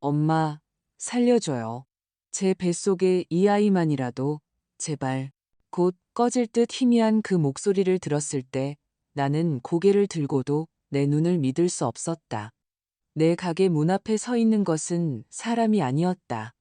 엄마, 살려줘요. 제 뱃속에 이 아이만이라도, 제발. 곧 꺼질 듯 희미한 그 목소리를 들었을 때 나는 고개를 들고도 내 눈을 믿을 수 없었다. 내 가게 문 앞에 서 있는 것은 사람이 아니었다.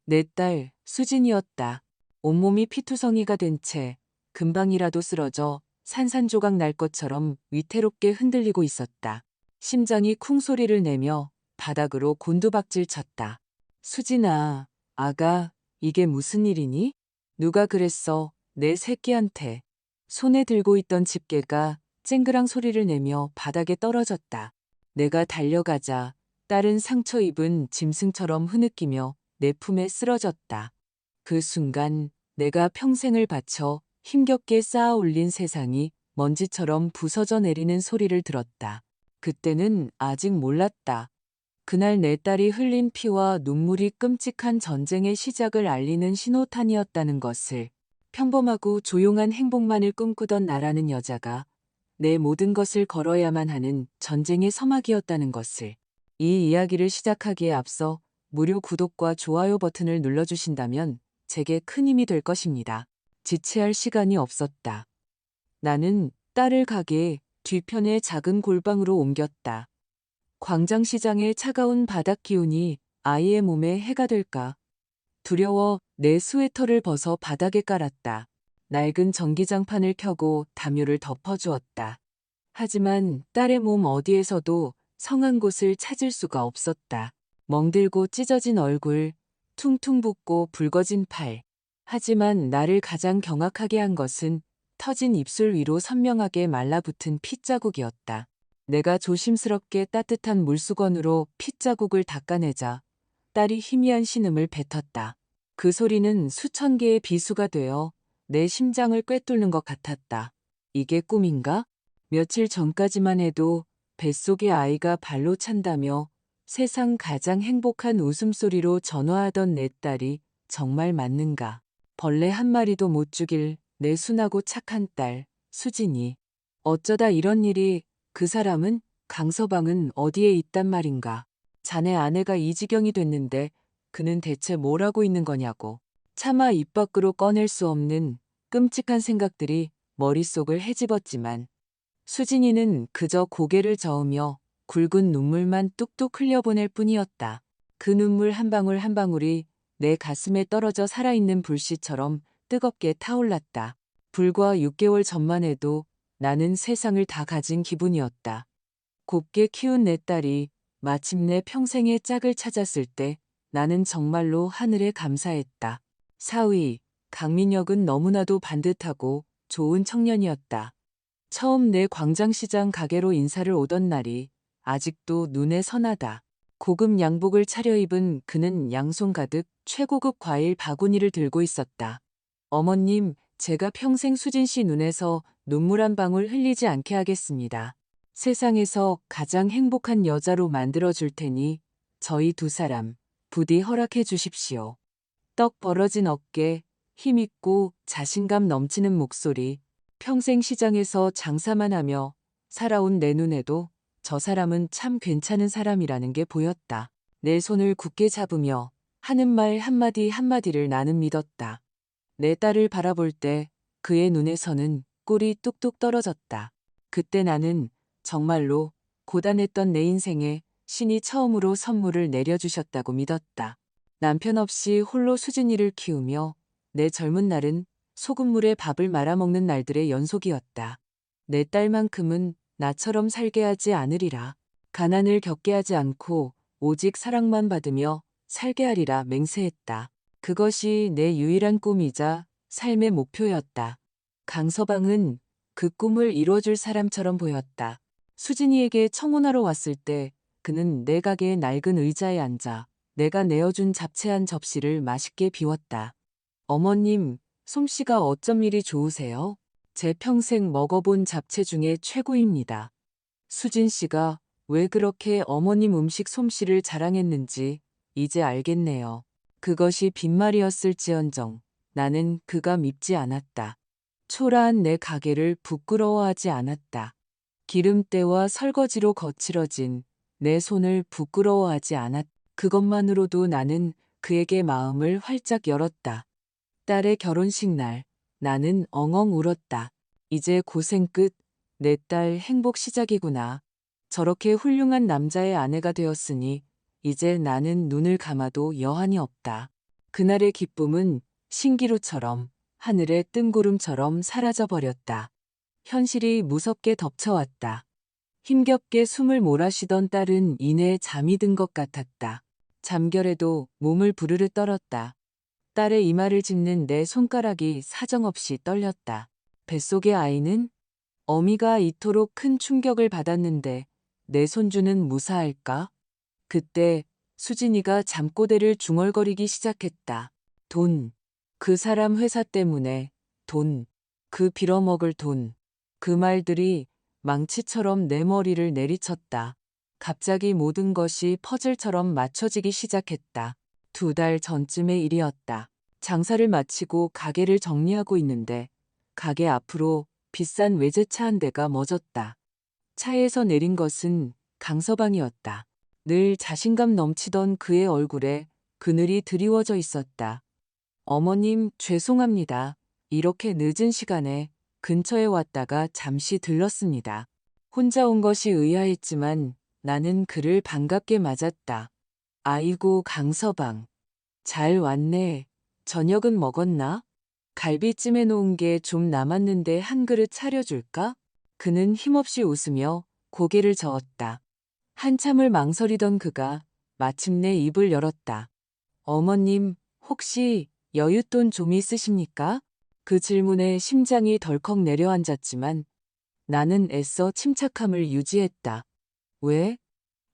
내 딸, 수진이었다. 온몸이 피투성이가 된 채 금방이라도 쓰러져 산산조각 날 것처럼 위태롭게 흔들리고 있었다. 심장이 쿵 소리를 내며 바닥으로 곤두박질 쳤다. 수진아, 아가, 이게 무슨 일이니? 누가 그랬어, 내 새끼한테. 손에 들고 있던 집게가 쨍그랑 소리를 내며 바닥에 떨어졌다. 내가 달려가자 딸은 상처 입은 짐승처럼 흐느끼며 내 품에 쓰러졌다. 그 순간 내가 평생을 바쳐 힘겹게 쌓아 올린 세상이 먼지처럼 부서져 내리는 소리를 들었다. 그때는 아직 몰랐다. 그날 내 딸이 흘린 피와 눈물이 끔찍한 전쟁의 시작을 알리는 신호탄이었다는 것을. 평범하고 조용한 행복만을 꿈꾸던 나라는 여자가 내 모든 것을 걸어야만 하는 전쟁의 서막이었다는 것을. 이 이야기를 시작하기에 앞서 무료 구독과 좋아요 버튼을 눌러주신다면 제게 큰 힘이 될 것입니다. 지체할 시간이 없었다. 나는 딸을 가게 뒤편의 작은 골방으로 옮겼다. 광장시장의 차가운 바닥 기운이 아이의 몸에 해가 될까 두려워 내 스웨터를 벗어 바닥에 깔았다. 낡은 전기장판을 켜고 담요를 덮어주었다. 하지만 딸의 몸 어디에서도 성한 곳을 찾을 수가 없었다. 멍들고 찢어진 얼굴, 퉁퉁 붓고 붉어진 팔. 하지만 나를 가장 경악하게 한 것은 터진 입술 위로 선명하게 말라붙은 핏자국이었다. 내가 조심스럽게 따뜻한 물수건으로 핏자국을 닦아내자 딸이 희미한 신음을 뱉었다. 그 소리는 수천 개의 비수가 되어 내 심장을 꿰뚫는 것 같았다. 이게 꿈인가? 며칠 전까지만 해도 뱃속의 아이가 발로 찬다며 세상 가장 행복한 웃음소리로 전화하던 내 딸이 정말 맞는가? 벌레 한 마리도 못 죽일 내 순하고 착한 딸, 수진이. 어쩌다 이런 일이. 그 사람은, 강서방은 어디에 있단 말인가? 자네 아내가 이 지경이 됐는데 그는 대체 뭘 하고 있는 거냐고. 차마 입 밖으로 꺼낼 수 없는 끔찍한 생각들이 머릿속을 헤집었지만 수진이는 그저 고개를 저으며 굵은 눈물만 뚝뚝 흘려보낼 뿐이었다. 그 눈물 한 방울 한 방울이 내 가슴에 떨어져 살아있는 불씨처럼 뜨겁게 타올랐다. 불과 6개월 전만 해도 나는 세상을 다 가진 기분이었다. 곱게 키운 내 딸이 마침내 평생의 짝을 찾았을 때 나는 정말로 하늘에 감사했다. 사위, 강민혁은 너무나도 반듯하고 좋은 청년이었다. 처음 내 광장시장 가게로 인사를 오던 날이 아직도 눈에 선하다. 고급 양복을 차려입은 그는 양손 가득 최고급 과일 바구니를 들고 있었다. 어머님, 제가 평생 수진 씨 눈에서 눈물 한 방울 흘리지 않게 하겠습니다. 세상에서 가장 행복한 여자로 만들어 줄 테니 저희 두 사람 부디 허락해 주십시오. 떡 벌어진 어깨, 힘있고 자신감 넘치는 목소리, 평생 시장에서 장사만 하며 살아온 내 눈에도 저 사람은 참 괜찮은 사람이라는 게 보였다. 내 손을 굳게 잡으며 하는 말 한마디 한마디를 나는 믿었다. 내 딸을 바라볼 때 그의 눈에서는 꿀이 뚝뚝 떨어졌다. 그때 나는 정말로 고단했던 내 인생에 신이 처음으로 선물을 내려주셨다고 믿었다. 남편 없이 홀로 수진이를 키우며 내 젊은 날은 소금물에 밥을 말아먹는 날들의 연속이었다. 내 딸만큼은 나처럼 살게 하지 않으리라. 가난을 겪게 하지 않고 오직 사랑만 받으며 살게 하리라 맹세했다. 그것이 내 유일한 꿈이자 삶의 목표였다. 강서방은 그 꿈을 이뤄줄 사람처럼 보였다. 수진이에게 청혼하러 왔을 때 그는 내 가게의 낡은 의자에 앉아 내가 내어준 잡채 한 접시를 맛있게 비웠다. 어머님, 솜씨가 어쩜 이리 좋으세요? 제 평생 먹어본 잡채 중에 최고입니다. 수진 씨가 왜 그렇게 어머님 음식 솜씨를 자랑했는지 이제 알겠네요. 그것이 빈말이었을지언정 나는 그가 밉지 않았다. 초라한 내 가게를 부끄러워하지 않았다. 기름때와 설거지로 거칠어진 내 손을 부끄러워하지 않았다. 그것만으로도 나는 그에게 마음을 활짝 열었다. 딸의 결혼식 날, 나는 엉엉 울었다. 이제 고생 끝, 내 딸 행복 시작이구나. 저렇게 훌륭한 남자의 아내가 되었으니 이제 나는 눈을 감아도 여한이 없다. 그날의 기쁨은 신기루처럼 하늘의 뜬구름처럼 사라져버렸다. 현실이 무섭게 덮쳐왔다. 힘겹게 숨을 몰아쉬던 딸은 이내 잠이 든 것 같았다. 잠결에도 몸을 부르르 떨었다. 딸의 이마를 짚는 내 손가락이 사정없이 떨렸다. 뱃속의 아이는 어미가 이토록 큰 충격을 받았는데 내 손주는 무사할까? 그때 수진이가 잠꼬대를 중얼거리기 시작했다. 돈. 그 사람 회사 때문에 돈. 그 빌어먹을 돈. 그 말들이 망치처럼 내 머리를 내리쳤다. 갑자기 모든 것이 퍼즐처럼 맞춰지기 시작했다. 2달 전쯤의 일이었다. 장사를 마치고 가게를 정리하고 있는데 가게 앞으로 비싼 외제차 한 대가 멎었다. 차에서 내린 것은 강서방이었다. 늘 자신감 넘치던 그의 얼굴에 그늘이 드리워져 있었다. 어머님, 죄송합니다. 이렇게 늦은 시간에 근처에 왔다가 잠시 들렀습니다. 혼자 온 것이 의아했지만 나는 그를 반갑게 맞았다. 아이고, 강서방. 잘 왔네. 저녁은 먹었나? 갈비찜 해놓은 게 좀 남았는데 한 그릇 차려줄까? 그는 힘없이 웃으며 고개를 저었다. 한참을 망설이던 그가 마침내 입을 열었다. 어머님, 혹시 여윳돈 좀 있으십니까? 그 질문에 심장이 덜컥 내려앉았지만 나는 애써 침착함을 유지했다. 왜?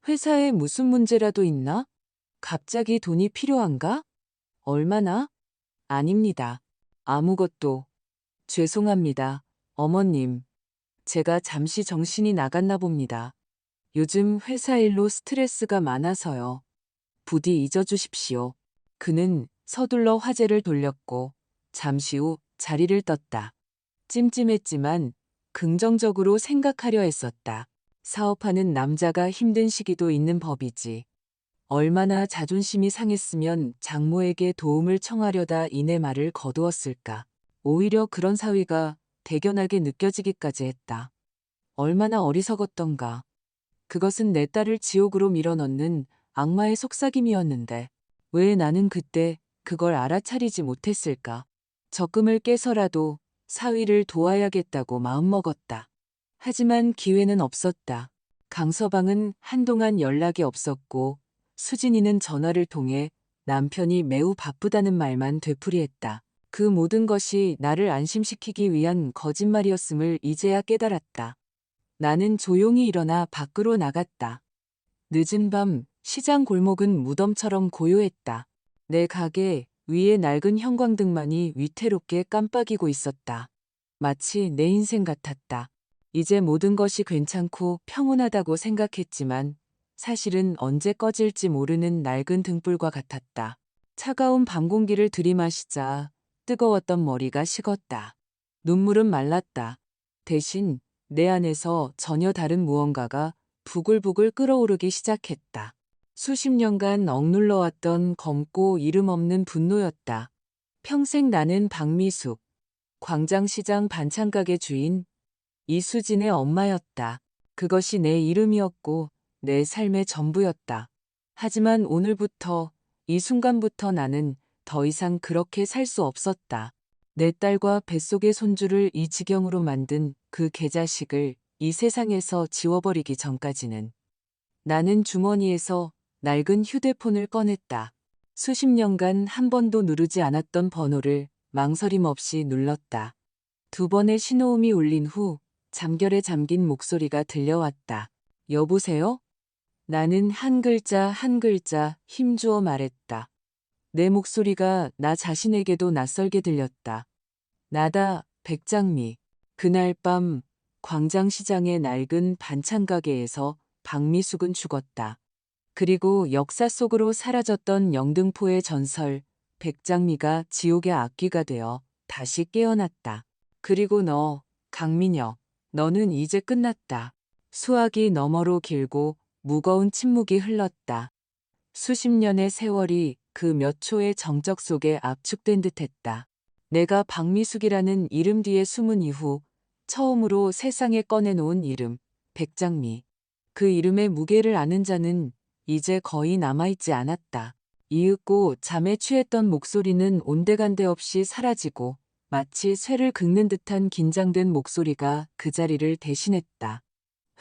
회사에 무슨 문제라도 있나? 갑자기 돈이 필요한가? 얼마나? 아닙니다. 아무것도. 죄송합니다. 어머님. 제가 잠시 정신이 나갔나 봅니다. 요즘 회사 일로 스트레스가 많아서요. 부디 잊어주십시오. 그는 서둘러 화제를 돌렸고 잠시 후 자리를 떴다. 찜찜했지만 긍정적으로 생각하려 했었다. 사업하는 남자가 힘든 시기도 있는 법이지. 얼마나 자존심이 상했으면 장모에게 도움을 청하려다 이내 말을 거두었을까. 오히려 그런 사위가 대견하게 느껴지기까지 했다. 얼마나 어리석었던가. 그것은 내 딸을 지옥으로 밀어넣는 악마의 속삭임이었는데 왜 나는 그때 그걸 알아차리지 못했을까. 적금을 깨서라도 사위를 도와야겠다고 마음먹었다. 하지만 기회는 없었다. 강서방은 한동안 연락이 없었고 수진이는 전화를 통해 남편이 매우 바쁘다는 말만 되풀이했다. 그 모든 것이 나를 안심시키기 위한 거짓말이었음을 이제야 깨달았다. 나는 조용히 일어나 밖으로 나갔다. 늦은 밤 시장 골목은 무덤처럼 고요했다. 내 가게 위에 낡은 형광등만이 위태롭게 깜빡이고 있었다. 마치 내 인생 같았다. 이제 모든 것이 괜찮고 평온하다고 생각했지만 사실은 언제 꺼질지 모르는 낡은 등불과 같았다. 차가운 밤 공기를 들이마시자 뜨거웠던 머리가 식었다. 눈물은 말랐다. 대신 내 안에서 전혀 다른 무언가가 부글부글 끓어오르기 시작했다. 수십 년간 억눌러왔던 검고 이름 없는 분노였다. 평생 나는 박미숙, 광장시장 반찬가게 주인 이수진의 엄마였다. 그것이 내 이름이었고 내 삶의 전부였다. 하지만 오늘부터, 이 순간부터 나는 더 이상 그렇게 살 수 없었다. 내 딸과 뱃속의 손주를 이 지경으로 만든 그 개자식을 이 세상에서 지워버리기 전까지는. 나는 주머니에서 낡은 휴대폰을 꺼냈다. 수십 년간 한 번도 누르지 않았던 번호를 망설임 없이 눌렀다. 2번의 신호음이 울린 후 잠결에 잠긴 목소리가 들려왔다. 여보세요? 나는 한 글자 한 글자 힘주어 말했다. 내 목소리가 나 자신에게도 낯설게 들렸다. 나다, 백장미. 그날 밤 광장시장의 낡은 반찬가게에서 박미숙은 죽었다. 그리고 역사 속으로 사라졌던 영등포의 전설, 백장미가 지옥의 악귀가 되어 다시 깨어났다. 그리고 너, 강민혁, 너는 이제 끝났다. 수학이 너머로 길고 무거운 침묵이 흘렀다. 수십 년의 세월이 그 몇 초의 정적 속에 압축된 듯했다. 내가 박미숙이라는 이름 뒤에 숨은 이후 처음으로 세상에 꺼내놓은 이름, 백장미. 그 이름의 무게를 아는 자는 이제 거의 남아있지 않았다. 이윽고 잠에 취했던 목소리는 온데간데 없이 사라지고 마치 쇠를 긁는 듯한 긴장된 목소리가 그 자리를 대신했다.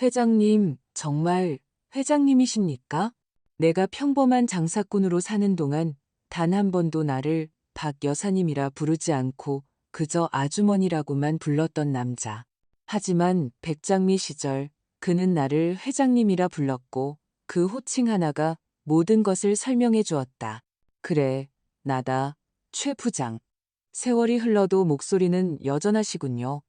회장님, 정말 회장님이십니까? 내가 평범한 장사꾼으로 사는 동안 단 한 번도 나를 박 여사님이라 부르지 않고 그저 아주머니라고만 불렀던 남자. 하지만 백장미 시절 그는 나를 회장님이라 불렀고 그 호칭 하나가 모든 것을 설명해 주었다. 그래, 나다, 최 부장. 세월이 흘러도 목소리는 여전하시군요.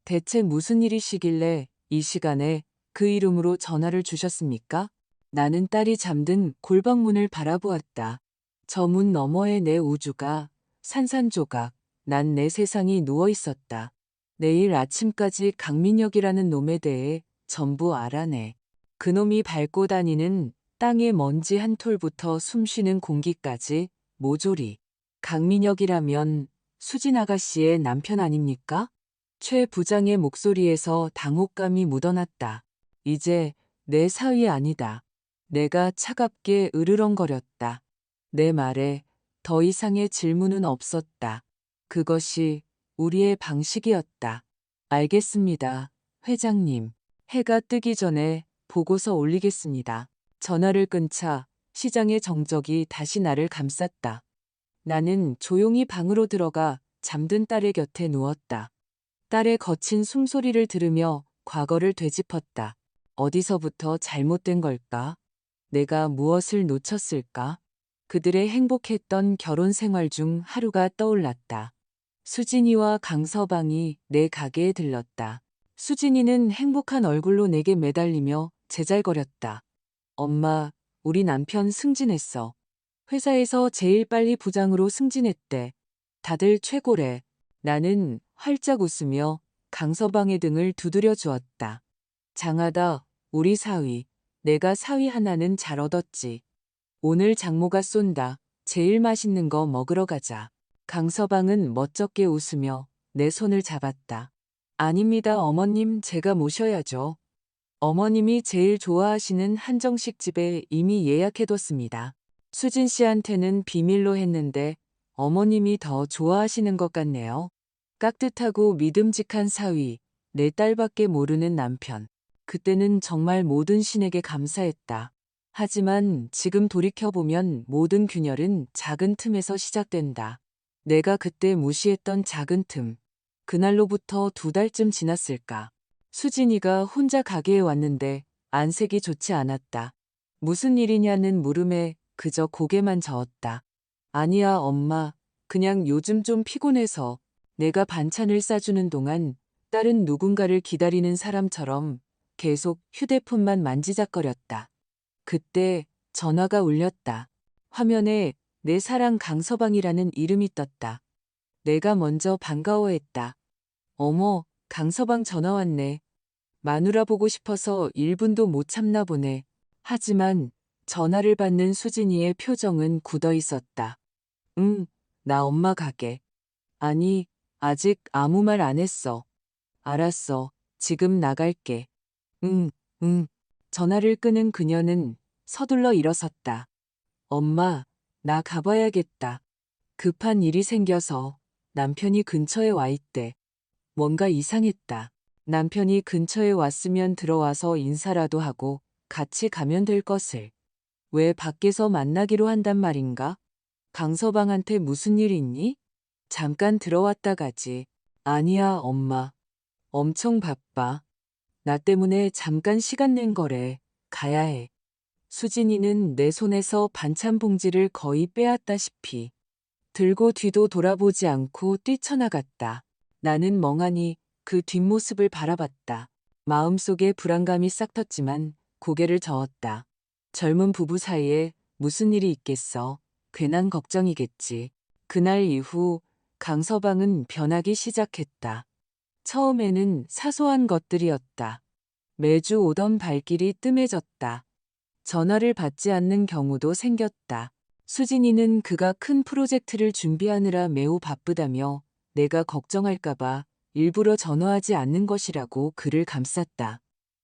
대체 무슨 일이시길래 이 시간에 그 이름으로 전화를 주셨습니까? 나는 딸이 잠든 골방문을 바라보았다. 저 문 너머에 내 우주가 산산조각, 난 내 세상이 누워 있었다. 내일 아침까지 강민혁이라는 놈에 대해 전부 알아내. 그놈이 밟고 다니는 땅의 먼지 한 톨부터 숨쉬는 공기까지 모조리. 강민혁이라면 수진 아가씨의 남편 아닙니까? 최 부장의 목소리에서 당혹감이 묻어났다. 이제 내 사위 아니다. 내가 차갑게 으르렁거렸다. 내 말에 더 이상의 질문은 없었다. 그것이 우리의 방식이었다. 알겠습니다, 회장님. 해가 뜨기 전에 보고서 올리겠습니다. 전화를 끊자 시장의 정적이 다시 나를 감쌌다. 나는 조용히 방으로 들어가 잠든 딸의 곁에 누웠다. 딸의 거친 숨소리를 들으며 과거를 되짚었다. 어디서부터 잘못된 걸까? 내가 무엇을 놓쳤을까? 그들의 행복했던 결혼 생활 중 하루가 떠올랐다. 수진이와 강서방이 내 가게에 들렀다. 수진이는 행복한 얼굴로 내게 매달리며 제잘거렸다. 엄마, 우리 남편 승진했어. 회사에서 제일 빨리 부장으로 승진했대. 다들 최고래. 나는 활짝 웃으며 강서방의 등을 두드려 주었다. 장하다, 우리 사위. 내가 사위 하나는 잘 얻었지. 오늘 장모가 쏜다. 제일 맛있는 거 먹으러 가자. 강서방은 멋쩍게 웃으며 내 손을 잡았다. 아닙니다, 어머님, 제가 모셔야죠. 어머님이 제일 좋아하시는 한정식 집에 이미 예약해뒀습니다. 수진 씨한테는 비밀로 했는데 어머님이 더 좋아하시는 것 같네요. 깍듯하고 믿음직한 사위, 내 딸밖에 모르는 남편. 그때는 정말 모든 신에게 감사했다. 하지만 지금 돌이켜보면 모든 균열은 작은 틈에서 시작된다. 내가 그때 무시했던 작은 틈. 그날로부터 2달쯤 지났을까. 수진이가 혼자 가게에 왔는데 안색이 좋지 않았다. 무슨 일이냐는 물음에 그저 고개만 저었다. 아니야, 엄마. 그냥 요즘 좀 피곤해서. 내가 반찬을 싸주는 동안 딸은 누군가를 기다리는 사람처럼 계속 휴대폰만 만지작거렸다. 그때 전화가 울렸다. 화면에 내 사랑 강서방이라는 이름이 떴다. 내가 먼저 반가워했다. 어머, 강서방 전화 왔네. 마누라 보고 싶어서 1분도 못 참나 보네. 하지만 전화를 받는 수진이의 표정은 굳어 있었다. 응, 나 엄마 가게. 아니, 아직 아무 말 안 했어. 알았어, 지금 나갈게. 응, 응. 전화를 끄는 그녀는 서둘러 일어섰다. 엄마, 나 가봐야겠다. 급한 일이 생겨서. 남편이 근처에 와 있대. 뭔가 이상했다. 남편이 근처에 왔으면 들어와서 인사라도 하고 같이 가면 될 것을. 왜 밖에서 만나기로 한단 말인가? 강서방한테 무슨 일 있니? 잠깐 들어왔다 가지. 아니야, 엄마. 엄청 바빠. 나 때문에 잠깐 시간 낸 거래. 가야 해. 수진이는 내 손에서 반찬 봉지를 거의 빼앗다시피 들고 뒤도 돌아보지 않고 뛰쳐나갔다. 나는 멍하니 그 뒷모습을 바라봤다. 마음속에 불안감이 싹 텄지만 고개를 저었다. 젊은 부부 사이에 무슨 일이 있겠어. 괜한 걱정이겠지. 그날 이후 강서방은 변하기 시작했다. 처음에는 사소한 것들이었다. 매주 오던 발길이 뜸해졌다. 전화를 받지 않는 경우도 생겼다. 수진이는 그가 큰 프로젝트를 준비하느라 매우 바쁘다며 내가 걱정할까봐 일부러 전화하지 않는 것이라고 그를 감쌌다.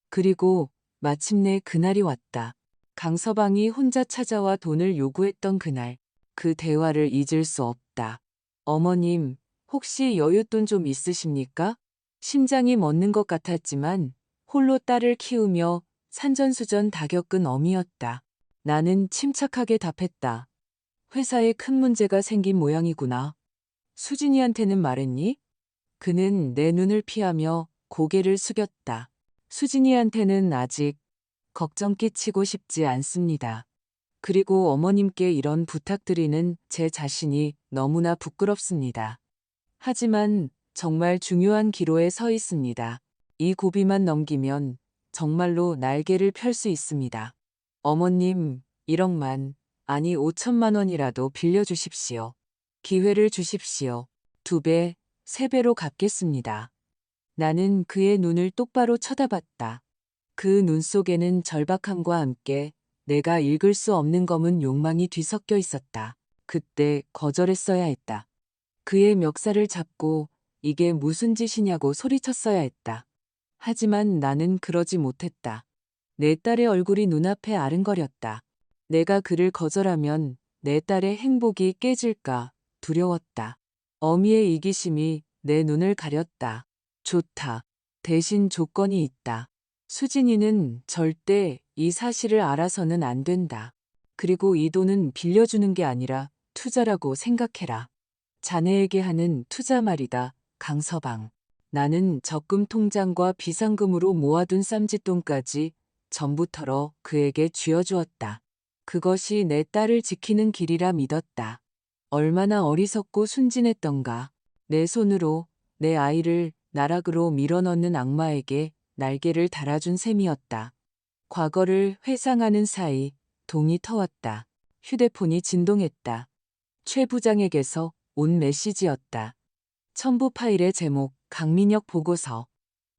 그리고 마침내 그날이 왔다. 강서방이 혼자 찾아와 돈을 요구했던 그날. 그 대화를 잊을 수 없다. 어머님, 혹시 여윳돈 좀 있으십니까? 심장이 멎는 것 같았지만 홀로 딸을 키우며 산전수전 다 겪은 어미였다. 나는 침착하게 답했다. 회사에 큰 문제가 생긴 모양이구나. 수진이한테는 말했니? 그는 내 눈을 피하며 고개를 숙였다. 수진이한테는 아직 걱정 끼치고 싶지 않습니다. 그리고 어머님께 이런 부탁드리는 제 자신이 너무나 부끄럽습니다. 하지만 정말 중요한 기로에 서 있습니다. 이 고비만 넘기면 정말로 날개를 펼 수 있습니다. 어머님, 1억만, 아니 5천만 원이라도 빌려주십시오. 기회를 주십시오. 2배, 3배로 갚겠습니다. 나는 그의 눈을 똑바로 쳐다봤다. 그 눈 속에는 절박함과 함께 내가 읽을 수 없는 검은 욕망이 뒤섞여 있었다. 그때 거절했어야 했다. 그의 멱살을 잡고 이게 무슨 짓이냐고 소리쳤어야 했다. 하지만 나는 그러지 못했다. 내 딸의 얼굴이 눈앞에 아른거렸다. 내가 그를 거절하면 내 딸의 행복이 깨질까 두려웠다. 어미의 이기심이 내 눈을 가렸다. 좋다. 대신 조건이 있다. 수진이는 절대 이 사실을 알아서는 안 된다. 그리고 이 돈은 빌려주는 게 아니라 투자라고 생각해라. 자네에게 하는 투자 말이다, 강서방. 나는 적금 통장과 비상금으로 모아둔 쌈짓돈까지 전부 털어 그에게 쥐어주었다. 그것이 내 딸을 지키는 길이라 믿었다. 얼마나 어리석고 순진했던가. 내 손으로 내 아이를 나락으로 밀어넣는 악마에게 날개를 달아준 셈이었다. 과거를 회상하는 사이 동이 터왔다. 휴대폰이 진동했다. 최 부장에게서 온 메시지였다. 첨부 파일의 제목, 강민혁 보고서.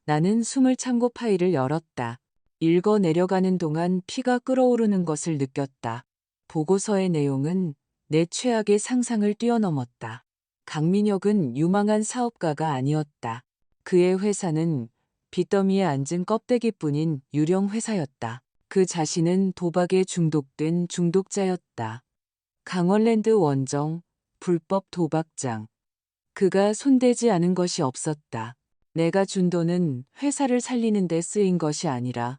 나는 숨을 참고 파일을 열었다. 읽어 내려가는 동안 피가 끓어오르는 것을 느꼈다. 보고서의 내용은 내 최악의 상상을 뛰어넘었다. 강민혁은 유망한 사업가가 아니었다. 그의 회사는 빚더미에 앉은 껍데기뿐인 유령 회사였다. 그 자신은 도박에 중독된 중독자였다. 강원랜드 원정, 불법 도박장. 그가 손대지 않은 것이 없었다. 내가 준 돈은 회사를 살리는 데 쓰인 것이 아니라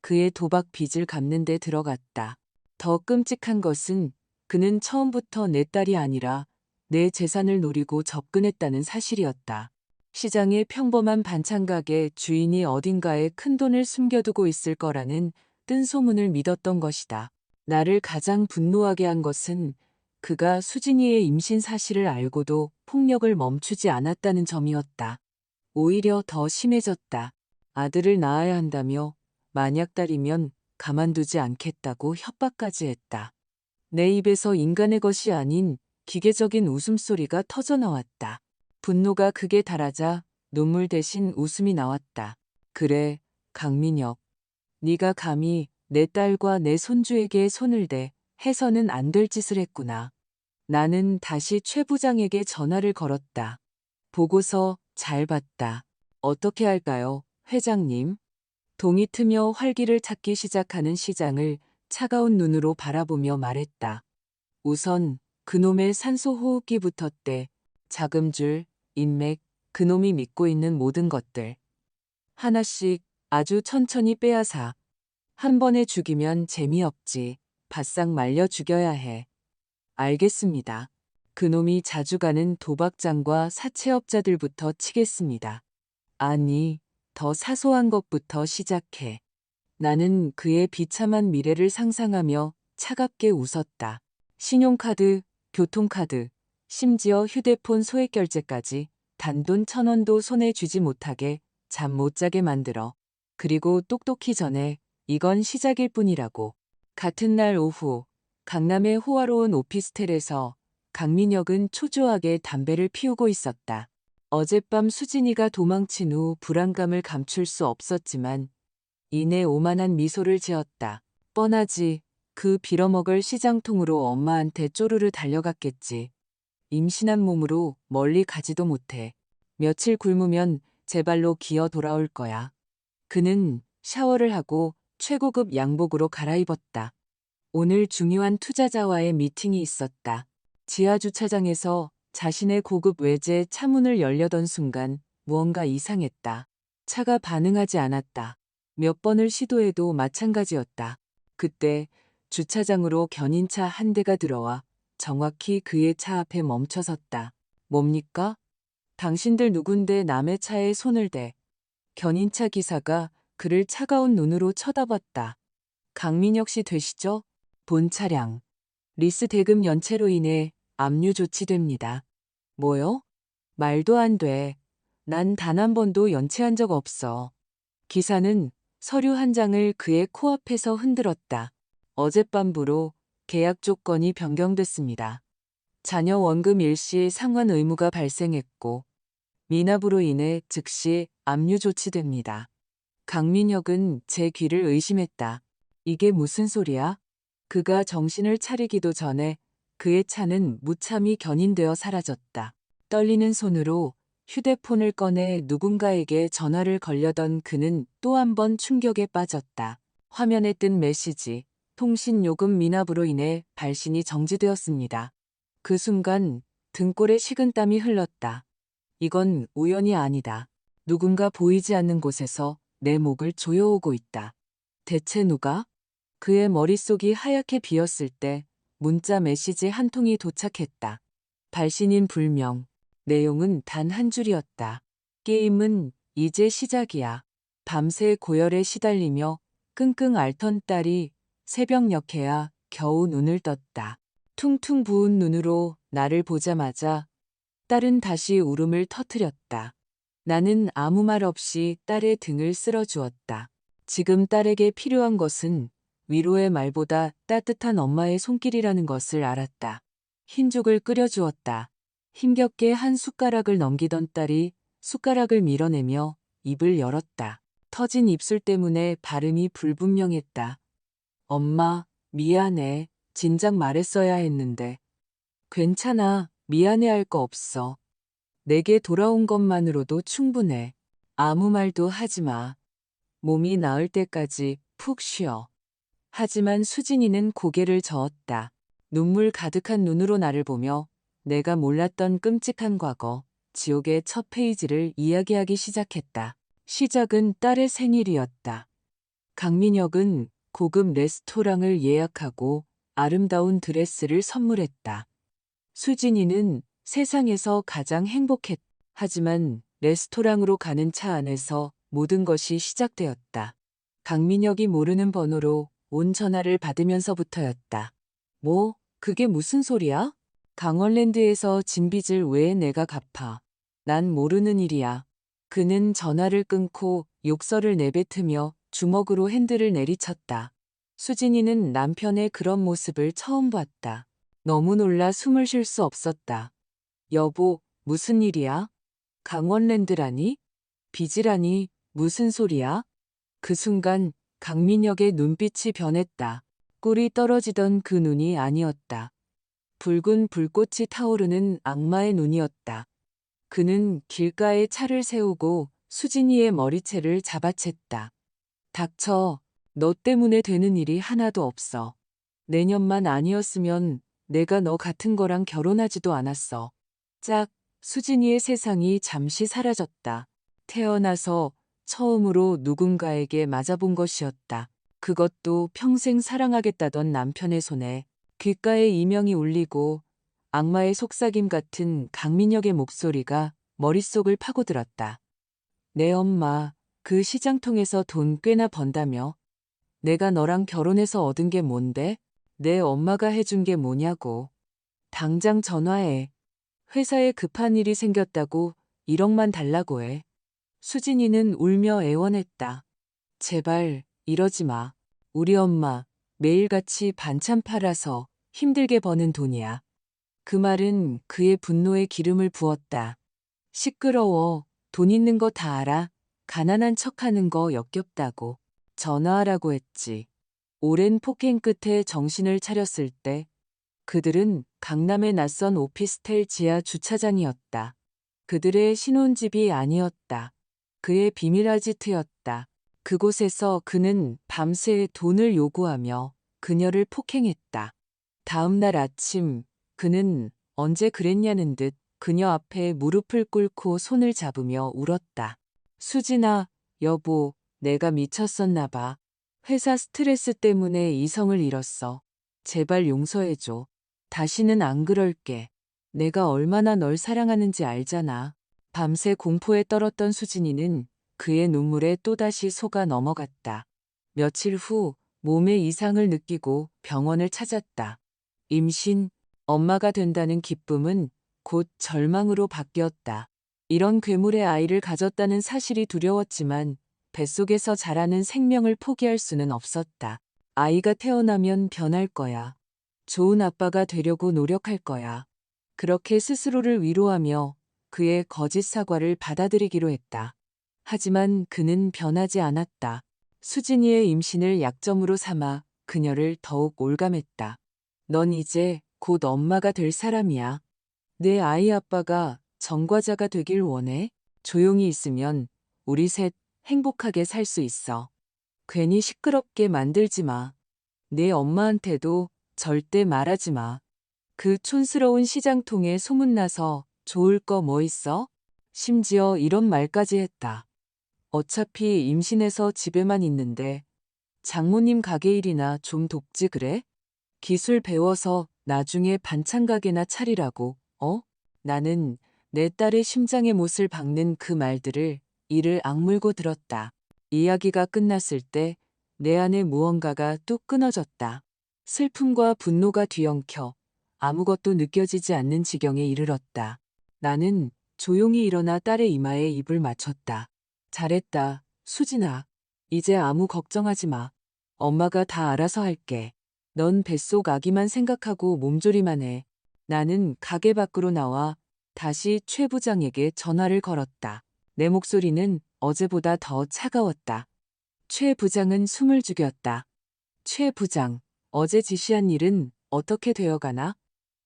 그의 도박 빚을 갚는 데 들어갔다. 더 끔찍한 것은 그는 처음부터 내 딸이 아니라 내 재산을 노리고 접근했다는 사실이었다. 시장의 평범한 반찬가게 주인이 어딘가에 큰돈을 숨겨두고 있을 거라는 뜬 소문을 믿었던 것이다. 나를 가장 분노하게 한 것은 그가 수진이의 임신 사실을 알고도 폭력을 멈추지 않았다는 점이었다. 오히려 더 심해졌다. 아들을 낳아야 한다며 만약 딸이면 가만두지 않겠다고 협박까지 했다. 내 입에서 인간의 것이 아닌 기계적인 웃음소리가 터져나왔다. 분노가 극에 달하자 눈물 대신 웃음이 나왔다. 그래, 강민혁. 네가 감히 내 딸과 내 손주에게 손을 대 해서는 안 될 짓을 했구나. 나는 다시 최 부장에게 전화를 걸었다. 보고서 잘 봤다. 어떻게 할까요, 회장님? 동이 트며 활기를 찾기 시작하는 시장을 차가운 눈으로 바라보며 말했다. 우선 그놈의 산소 호흡기부터 떼. 자금줄, 인맥, 그놈이 믿고 있는 모든 것들. 하나씩 아주 천천히 빼앗아. 한 번에 죽이면 재미없지. 바싹 말려 죽여야 해. 알겠습니다. 그놈이 자주 가는 도박장과 사채업자들부터 치겠습니다. 아니, 더 사소한 것부터 시작해. 나는 그의 비참한 미래를 상상하며 차갑게 웃었다. 신용카드, 교통카드, 심지어 휴대폰 소액 결제까지 단돈 1,000원도 손에 쥐지 못하게 잠 못 자게 만들어. 그리고 똑똑히 전해 이건 시작일 뿐이라고. 같은 날 오후 강남의 호화로운 오피스텔에서 강민혁은 초조하게 담배를 피우고 있었다. 어젯밤 수진이가 도망친 후 불안감을 감출 수 없었지만 이내 오만한 미소를 지었다. 뻔하지. 그 빌어먹을 시장통으로 엄마한테 쪼르르 달려갔겠지. 임신한 몸으로 멀리 가지도 못해. 며칠 굶으면 제 발로 기어 돌아올 거야. 그는 샤워를 하고 최고급 양복으로 갈아입었다. 오늘 중요한 투자자와의 미팅이 있었다. 지하 주차장에서 자신의 고급 외제 차문을 열려던 순간 무언가 이상했다. 차가 반응하지 않았다. 몇 번을 시도해도 마찬가지였다. 그때 주차장으로 견인차 한 대가 들어와 정확히 그의 차 앞에 멈춰섰다. 뭡니까? 당신들 누군데 남의 차에 손을 대. 견인차 기사가 그를 차가운 눈으로 쳐다봤다. 강민혁 씨 되시죠? 본 차량. 리스 대금 연체로 인해 압류 조치됩니다. 뭐요? 말도 안 돼. 난 단 한 번도 연체한 적 없어. 기사는 서류 한 장을 그의 코앞에서 흔들었다. 어젯밤부로 계약 조건이 변경됐습니다. 자녀 원금 일시 상환 의무가 발생했고 미납으로 인해 즉시 압류 조치됩니다. 강민혁은 제 귀를 의심했다. 이게 무슨 소리야? 그가 정신을 차리기도 전에 그의 차는 무참히 견인되어 사라졌다. 떨리는 손으로 휴대폰을 꺼내 누군가에게 전화를 걸려던 그는 또 한 번 충격에 빠졌다. 화면에 뜬 메시지, 통신 요금 미납으로 인해 발신이 정지되었습니다. 그 순간 등골에 식은땀이 흘렀다. 이건 우연이 아니다. 누군가 보이지 않는 곳에서 내 목을 조여오고 있다. 대체 누가? 그의 머릿속이 하얗게 비었을 때 문자 메시지 한 통이 도착했다. 발신인 불명. 내용은 단 한 줄이었다. 게임은 이제 시작이야. 밤새 고열에 시달리며 끙끙 앓던 딸이 새벽녘에야 겨우 눈을 떴다. 퉁퉁 부은 눈으로 나를 보자마자 딸은 다시 울음을 터뜨렸다. 나는 아무 말 없이 딸의 등을 쓸어주었다. 지금 딸에게 필요한 것은 위로의 말보다 따뜻한 엄마의 손길이라는 것을 알았다. 흰죽을 끓여주었다. 힘겹게 한 숟가락을 넘기던 딸이 숟가락을 밀어내며 입을 열었다. 터진 입술 때문에 발음이 불분명했다. 엄마, 미안해. 진작 말했어야 했는데. 괜찮아. 미안해할 거 없어. 내게 돌아온 것만으로도 충분해. 아무 말도 하지 마. 몸이 나을 때까지 푹 쉬어. 하지만 수진이는 고개를 저었다. 눈물 가득한 눈으로 나를 보며 내가 몰랐던 끔찍한 과거, 지옥의 첫 페이지를 이야기하기 시작했다. 시작은 딸의 생일이었다. 강민혁은 고급 레스토랑을 예약하고 아름다운 드레스를 선물했다. 수진이는 세상에서 가장 행복했다. 하지만 레스토랑으로 가는 차 안에서 모든 것이 시작되었다. 강민혁이 모르는 번호로 온 전화를 받으면서부터였다. 뭐, 그게 무슨 소리야? 강원랜드에서 진 빚을 왜 내가 갚아? 난 모르는 일이야. 그는 전화를 끊고 욕설을 내뱉으며 주먹으로 핸들을 내리쳤다. 수진이는 남편의 그런 모습을 처음 봤다. 너무 놀라 숨을 쉴 수 없었다. 여보, 무슨 일이야? 강원랜드라니? 빚이라니 무슨 소리야? 그 순간 강민혁의 눈빛이 변했다. 꿀이 떨어지던 그 눈이 아니었다. 붉은 불꽃이 타오르는 악마의 눈이었다. 그는 길가에 차를 세우고 수진이의 머리채를 잡아챘다. 닥쳐, 너 때문에 되는 일이 하나도 없어. 내년만 아니었으면 내가 너 같은 거랑 결혼하지도 않았어. 짝, 수진이의 세상이 잠시 사라졌다. 태어나서 처음으로 누군가에게 맞아본 것이었다. 그것도 평생 사랑하겠다던 남편의 손에 귓가에 이명이 울리고 악마의 속삭임 같은 강민혁의 목소리가 머릿속을 파고들었다. 내 엄마, 그 시장통에서 돈 꽤나 번다며. 내가 너랑 결혼해서 얻은 게 뭔데? 내 엄마가 해준 게 뭐냐고. 당장 전화해. 회사에 급한 일이 생겼다고 1억만 달라고 해. 수진이는 울며 애원했다. 제발 이러지 마. 우리 엄마 매일같이 반찬 팔아서 힘들게 버는 돈이야. 그 말은 그의 분노에 기름을 부었다. 시끄러워. 돈 있는 거 다 알아. 가난한 척하는 거 역겹다고. 전화하라고 했지. 오랜 폭행 끝에 정신을 차렸을 때 그들은 강남의 낯선 오피스텔 지하 주차장이었다. 그들의 신혼집이 아니었다. 그의 비밀 아지트였다. 그곳에서 그는 밤새 돈을 요구하며 그녀를 폭행했다. 다음 날 아침 그는 언제 그랬냐는 듯 그녀 앞에 무릎을 꿇고 손을 잡으며 울었다. 수진아, 여보, 내가 미쳤었나 봐. 회사 스트레스 때문에 이성을 잃었어. 제발 용서해줘. 다시는 안 그럴게. 내가 얼마나 널 사랑하는지 알잖아. 밤새 공포에 떨었던 수진이는 그의 눈물에 또다시 속아 넘어갔다. 며칠 후 몸에 이상을 느끼고 병원을 찾았다. 임신, 엄마가 된다는 기쁨은 곧 절망으로 바뀌었다. 이런 괴물의 아이를 가졌다는 사실이 두려웠지만 뱃속에서 자라는 생명을 포기할 수는 없었다. 아이가 태어나면 변할 거야. 좋은 아빠가 되려고 노력할 거야. 그렇게 스스로를 위로하며 그의 거짓 사과를 받아들이기로 했다. 하지만 그는 변하지 않았다. 수진이의 임신을 약점으로 삼아 그녀를 더욱 올감했다. 넌 이제 곧 엄마가 될 사람이야. 내 아이 아빠가 전과자가 되길 원해. 조용히 있으면 우리 셋 행복하게 살 수 있어. 괜히 시끄럽게 만들지 마. 내 엄마한테도 절대 말하지 마. 그 촌스러운 시장통에 소문나서 좋을 거 뭐 있어? 심지어 이런 말까지 했다. 어차피 임신해서 집에만 있는데 장모님 가게 일이나 좀 돕지 그래? 기술 배워서 나중에 반찬 가게나 차리라고, 어? 나는 내 딸의 심장에 못을 박는 그 말들을 이를 악물고 들었다. 이야기가 끝났을 때 내 안에 무언가가 뚝 끊어졌다. 슬픔과 분노가 뒤엉켜 아무것도 느껴지지 않는 지경에 이르렀다. 나는 조용히 일어나 딸의 이마에 입을 맞췄다. 잘했다, 수진아. 이제 아무 걱정하지 마. 엄마가 다 알아서 할게. 넌 뱃속 아기만 생각하고 몸조리만 해. 나는 가게 밖으로 나와 다시 최 부장에게 전화를 걸었다. 내 목소리는 어제보다 더 차가웠다. 최 부장은 숨을 죽였다. 최 부장, 어제 지시한 일은 어떻게 되어가나?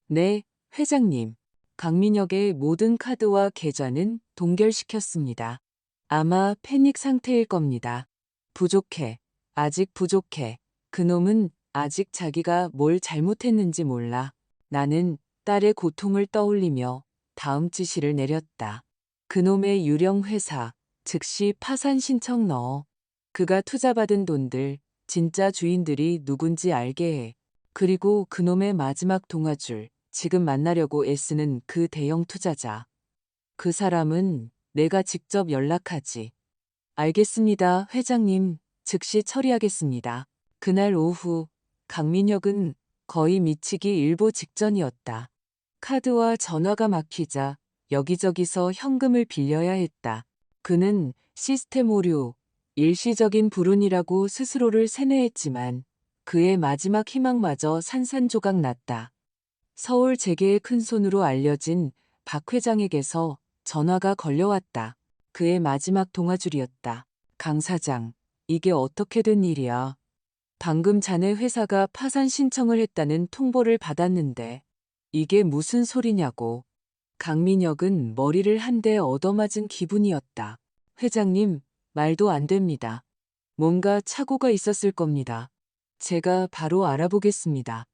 네, 회장님. 강민혁의 모든 카드와 계좌는 동결시켰습니다. 아마 패닉 상태일 겁니다. 부족해. 아직 부족해. 그놈은 아직 자기가 뭘 잘못했는지 몰라. 나는 딸의 고통을 떠올리며 다음 지시를 내렸다. 그놈의 유령 회사, 즉시 파산 신청 넣어. 그가 투자받은 돈들, 진짜 주인들이 누군지 알게 해. 그리고 그놈의 마지막 동아줄, 지금 만나려고 애쓰는 그 대형 투자자. 그 사람은 내가 직접 연락하지. 알겠습니다, 회장님. 즉시 처리하겠습니다. 그날 오후 강민혁은 거의 미치기 일보 직전이었다. 카드와 전화가 막히자 여기저기서 현금을 빌려야 했다. 그는 시스템 오류, 일시적인 불운이라고 스스로를 세뇌했지만 그의 마지막 희망마저 산산조각 났다. 서울 재계의 큰손으로 알려진 박 회장에게서 전화가 걸려왔다. 그의 마지막 동아줄이었다. 강 사장, 이게 어떻게 된 일이야? 방금 자네 회사가 파산 신청을 했다는 통보를 받았는데 이게 무슨 소리냐고. 강민혁은 머리를 한 대 얻어맞은 기분이었다. 회장님, 말도 안 됩니다. 뭔가 착오가 있었을 겁니다. 제가 바로 알아보겠습니다.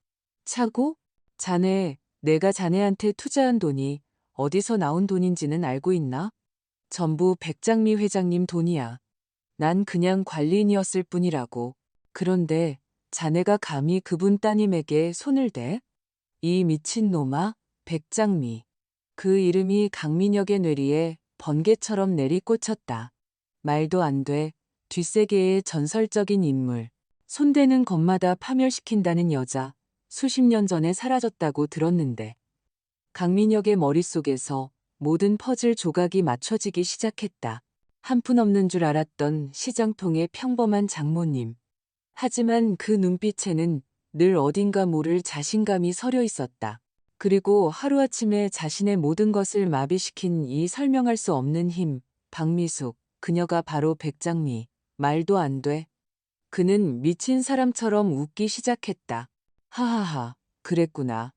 착오? 자네, 내가 자네한테 투자한 돈이 어디서 나온 돈인지는 알고 있나? 전부 백장미 회장님 돈이야. 난 그냥 관리인이었을 뿐이라고. 그런데 자네가 감히 그분 따님에게 손을 대? 이 미친놈아, 백장미. 그 이름이 강민혁의 뇌리에 번개처럼 내리꽂혔다. 말도 안 돼. 뒷세계의 전설적인 인물. 손대는 것마다 파멸시킨다는 여자. 수십 년 전에 사라졌다고 들었는데. 강민혁의 머릿속에서 모든 퍼즐 조각이 맞춰지기 시작했다. 한푼없는 줄 알았던 시장통의 평범한 장모님. 하지만 그 눈빛에는 늘 어딘가 모를 자신감이 서려 있었다. 그리고 하루아침에 자신의 모든 것을 마비시킨 이 설명할 수 없는 힘, 박미숙, 그녀가 바로 백장미. 말도 안 돼. 그는 미친 사람처럼 웃기 시작했다. 하하하, 그랬구나.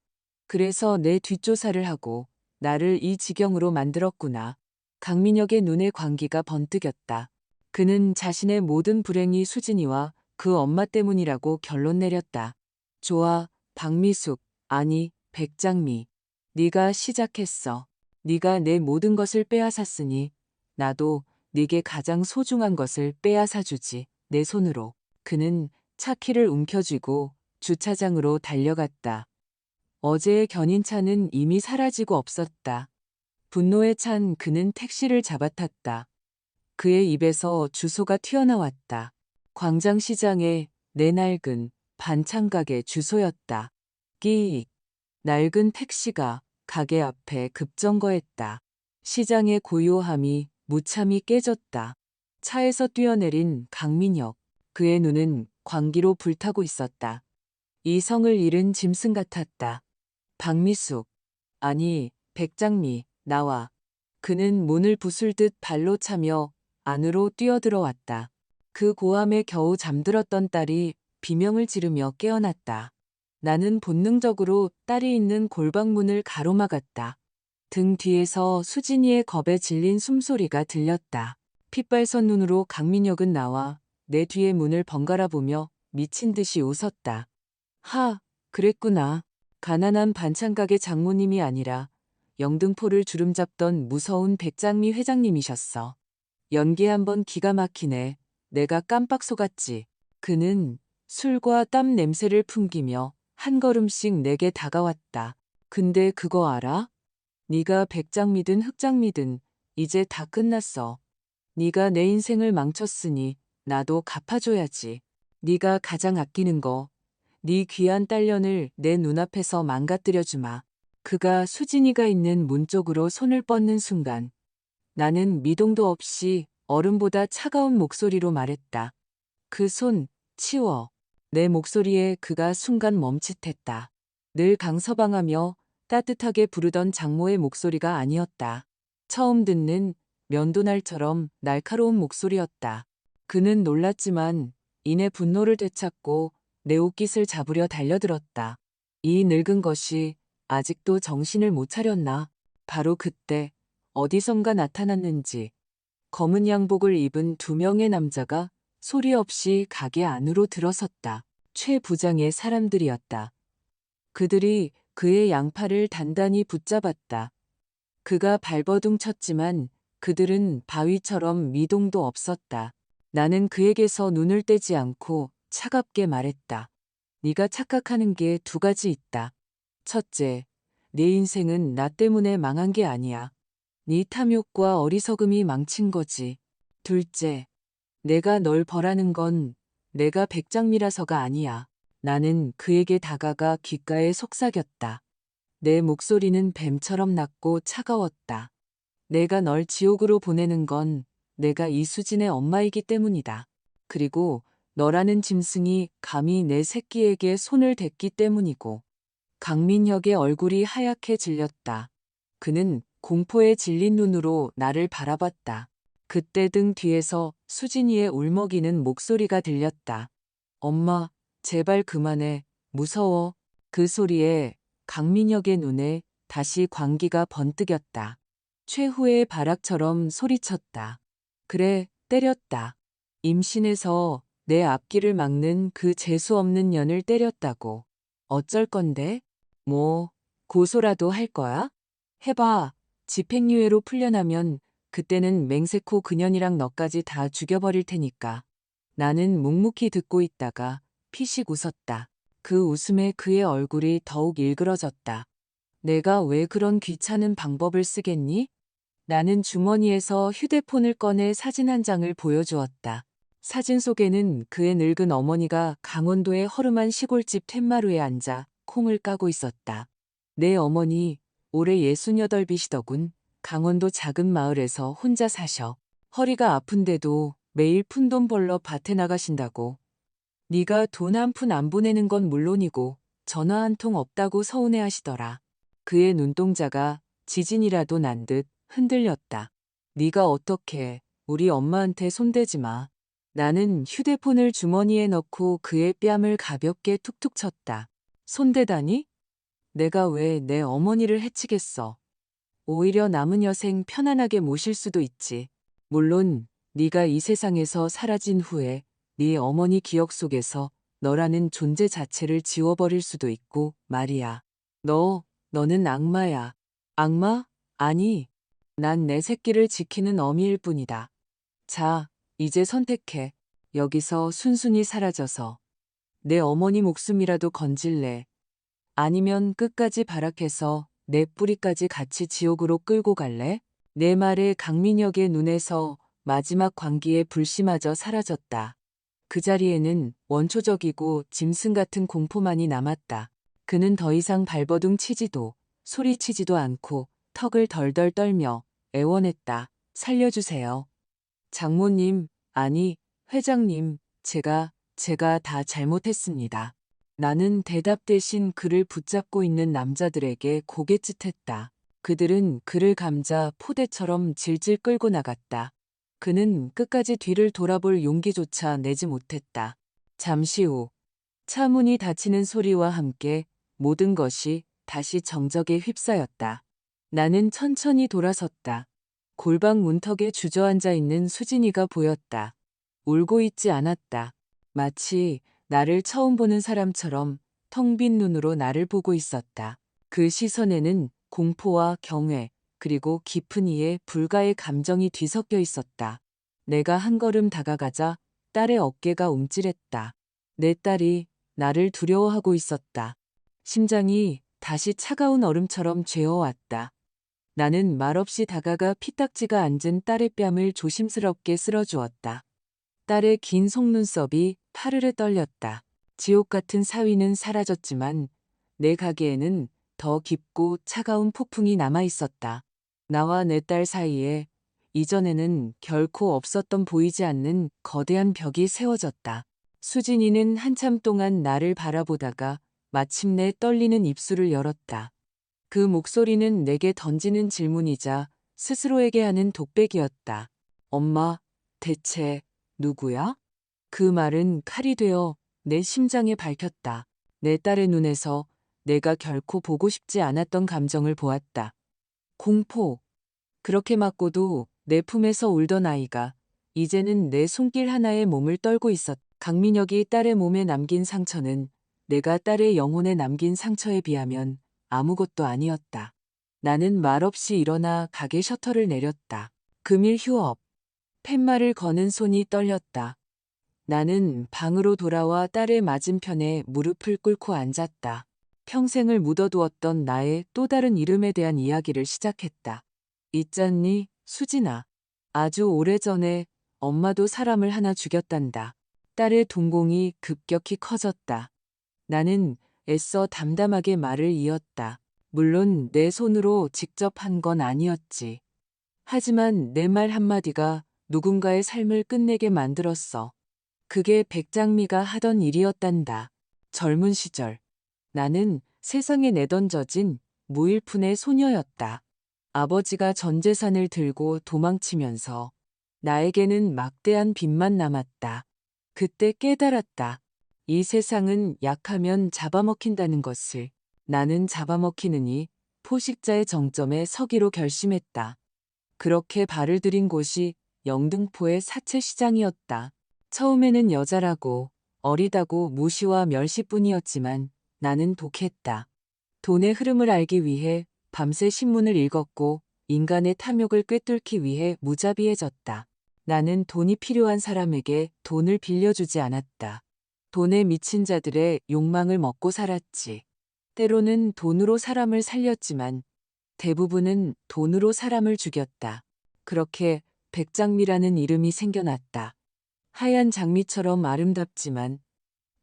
그래서 내 뒷조사를 하고 나를 이 지경으로 만들었구나. 강민혁의 눈에 광기가 번뜩였다. 그는 자신의 모든 불행이 수진이와 그 엄마 때문이라고 결론 내렸다. 좋아, 박미숙, 아니, 백장미. 네가 시작했어. 네가 내 모든 것을 빼앗았으니 나도 네게 가장 소중한 것을 빼앗아주지. 내 손으로. 그는 차 키를 움켜쥐고 주차장으로 달려갔다. 어제의 견인차는 이미 사라지고 없었다. 분노에 찬 그는 택시를 잡아탔다. 그의 입에서 주소가 튀어나왔다. 광장시장의 내 낡은 반찬가게 주소였다. 끼익. 낡은 택시가 가게 앞에 급정거했다. 시장의 고요함이 무참히 깨졌다. 차에서 뛰어내린 강민혁. 그의 눈은 광기로 불타고 있었다. 이성을 잃은 짐승 같았다. 박미숙. 아니, 백장미, 나와. 그는 문을 부술듯 발로 차며 안으로 뛰어들어왔다. 그 고함에 겨우 잠들었던 딸이 비명을 지르며 깨어났다. 나는 본능적으로 딸이 있는 골방문을 가로막았다. 등 뒤에서 수진이의 겁에 질린 숨소리가 들렸다. 핏발선 눈으로 강민혁은 나와 내 뒤의 문을 번갈아 보며 미친 듯이 웃었다. 하, 그랬구나. 가난한 반찬가게 장모님이 아니라 영등포를 주름잡던 무서운 백장미 회장님이셨어. 연기 한번 기가 막히네. 내가 깜빡 속았지. 그는 술과 땀 냄새를 풍기며 한 걸음씩 내게 다가왔다. 근데 그거 알아? 네가 백장미든 흑장미든 이제 다 끝났어. 네가 내 인생을 망쳤으니 나도 갚아줘야지. 네가 가장 아끼는 거, 네 귀한 딸년을 내 눈앞에서 망가뜨려 주마. 그가 수진이가 있는 문 쪽으로 손을 뻗는 순간 나는 미동도 없이 얼음보다 차가운 목소리로 말했다. 그 손 치워. 내 목소리에 그가 순간 멈칫했다. 늘 강서방하며 따뜻하게 부르던 장모의 목소리가 아니었다. 처음 듣는 면도날처럼 날카로운 목소리였다. 그는 놀랐지만 이내 분노를 되찾고 내 옷깃을 잡으려 달려들었다. 이 늙은 것이 아직도 정신을 못 차렸나. 바로 그때 어디선가 나타났는지 검은 양복을 입은 두 명의 남자가 소리 없이 가게 안으로 들어섰다. 최 부장의 사람들이었다. 그들이 그의 양팔을 단단히 붙잡았다. 그가 발버둥 쳤지만 그들은 바위처럼 미동도 없었다. 나는 그에게서 눈을 떼지 않고 차갑게 말했다. 네가 착각하는 게 두 가지 있다. 첫째, 네 인생은 나 때문에 망한 게 아니야. 네 탐욕과 어리석음이 망친 거지. 둘째, 내가 널 벌하는 건 내가 백장미라서가 아니야. 나는 그에게 다가가 귓가에 속삭였다. 내 목소리는 뱀처럼 낮고 차가웠다. 내가 널 지옥으로 보내는 건 내가 이수진의 엄마이기 때문이다. 그리고 너라는 짐승이 감히 내 새끼에게 손을 댔기 때문이고. 강민혁의 얼굴이 하얗게 질렸다. 그는 공포에 질린 눈으로 나를 바라봤다. 그때 등 뒤에서 수진이의 울먹이는 목소리가 들렸다. 엄마, 제발 그만해. 무서워. 그 소리에 강민혁의 눈에 다시 광기가 번뜩였다. 최후의 발악처럼 소리쳤다. 그래, 때렸다. 임신해서 내 앞길을 막는 그 재수없는 년을 때렸다고. 어쩔 건데? 뭐, 고소라도 할 거야? 해봐. 집행유예로 풀려나면 그때는 맹세코 그년이랑 너까지 다 죽여버릴 테니까. 나는 묵묵히 듣고 있다가 피식 웃었다. 그 웃음에 그의 얼굴이 더욱 일그러졌다. 내가 왜 그런 귀찮은 방법을 쓰겠니? 나는 주머니에서 휴대폰을 꺼내 사진 한 장을 보여주었다. 사진 속에는 그의 늙은 어머니가 강원도의 허름한 시골집 툇마루에 앉아 콩을 까고 있었다. 내 어머니 올해 68이시더군. 강원도 작은 마을에서 혼자 사셔. 허리가 아픈데도 매일 푼돈 벌러 밭에 나가신다고. 네가 돈 한 푼 안 보내는 건 물론이고 전화 한 통 없다고 서운해 하시더라. 그의 눈동자가 지진이라도 난 듯 흔들렸다. 네가 어떻게 우리 엄마한테 손대지 마. 나는 휴대폰을 주머니에 넣고 그의 뺨을 가볍게 툭툭 쳤다. 손대다니? 내가 왜 내 어머니를 해치겠어. 오히려 남은 여생 편안하게 모실 수도 있지. 물론 네가 이 세상에서 사라진 후에 네 어머니 기억 속에서 너라는 존재 자체를 지워버릴 수도 있고 말이야. 너는 악마야. 악마? 아니, 난 내 새끼를 지키는 어미일 뿐이다. 자, 이제 선택해. 여기서 순순히 사라져서 내 어머니 목숨이라도 건질래. 아니면 끝까지 발악해서 내 뿌리까지 같이 지옥으로 끌고 갈래? 내 말에 강민혁의 눈에서 마지막 광기의 불씨마저 사라졌다. 그 자리에는 원초적이고 짐승 같은 공포만이 남았다. 그는 더 이상 발버둥 치지도 소리치지도 않고 턱을 덜덜 떨며 애원했다. 살려주세요. 장모님, 아니, 회장님, 제가 다 잘못했습니다. 나는 대답 대신 그를 붙잡고 있는 남자들에게 고갯짓했다. 그들은 그를 감자 포대처럼 질질 끌고 나갔다. 그는 끝까지 뒤를 돌아볼 용기조차 내지 못했다. 잠시 후, 차 문이 닫히는 소리와 함께 모든 것이 다시 정적에 휩싸였다. 나는 천천히 돌아섰다. 골방 문턱에 주저앉아 있는 수진이가 보였다. 울고 있지 않았다. 마치 나를 처음 보는 사람처럼 텅 빈 눈으로 나를 보고 있었다. 그 시선에는 공포와 경외, 그리고 깊은 이해 불가의 감정이 뒤섞여 있었다. 내가 한 걸음 다가가자 딸의 어깨가 움찔했다. 내 딸이 나를 두려워하고 있었다. 심장이 다시 차가운 얼음처럼 죄어왔다. 나는 말없이 다가가 피딱지가 앉은 딸의 뺨을 조심스럽게 쓸어주었다. 딸의 긴 속눈썹이 파르르 떨렸다. 지옥 같은 사위는 사라졌지만 내 가게에는 더 깊고 차가운 폭풍이 남아 있었다. 나와 내 딸 사이에 이전에는 결코 없었던 보이지 않는 거대한 벽이 세워졌다. 수진이는 한참 동안 나를 바라보다가 마침내 떨리는 입술을 열었다. 그 목소리는 내게 던지는 질문이자 스스로에게 하는 독백이었다. 엄마, 대체 누구야? 그 말은 칼이 되어 내 심장에 밝혔다. 내 딸의 눈에서 내가 결코 보고 싶지 않았던 감정을 보았다. 공포. 그렇게 맞고도 내 품에서 울던 아이가 이제는 내 손길 하나에 몸을 떨고 있었다. 강민혁이 딸의 몸에 남긴 상처는 내가 딸의 영혼에 남긴 상처에 비하면 아무것도 아니었다. 나는 말없이 일어나 가게 셔터를 내렸다. 금일 휴업. 팻말을 거는 손이 떨렸다. 나는 방으로 돌아와 딸의 맞은편에 무릎을 꿇고 앉았다. 평생을 묻어두었던 나의 또 다른 이름에 대한 이야기를 시작했다. 있잖니, 수진아. 아주 오래전에 엄마도 사람을 하나 죽였단다. 딸의 동공이 급격히 커졌다. 나는 애써 담담하게 말을 이었다. 물론 내 손으로 직접 한 건 아니었지. 하지만 내 말 한마디가 누군가의 삶을 끝내게 만들었어. 그게 백장미가 하던 일이었단다. 젊은 시절. 나는 세상에 내던져진 무일푼의 소녀였다. 아버지가 전 재산을 들고 도망치면서 나에게는 막대한 빚만 남았다. 그때 깨달았다. 이 세상은 약하면 잡아먹힌다는 것을. 나는 잡아먹히느니 포식자의 정점에 서기로 결심했다. 그렇게 발을 들인 곳이 영등포의 사채 시장이었다. 처음에는 여자라고 어리다고 무시와 멸시뿐이었지만 나는 독했다. 돈의 흐름을 알기 위해 밤새 신문을 읽었고 인간의 탐욕을 꿰뚫기 위해 무자비해졌다. 나는 돈이 필요한 사람에게 돈을 빌려주지 않았다. 돈에 미친 자들의 욕망을 먹고 살았지. 때로는 돈으로 사람을 살렸지만 대부분은 돈으로 사람을 죽였다. 그렇게 백장미라는 이름이 생겨났다. 하얀 장미처럼 아름답지만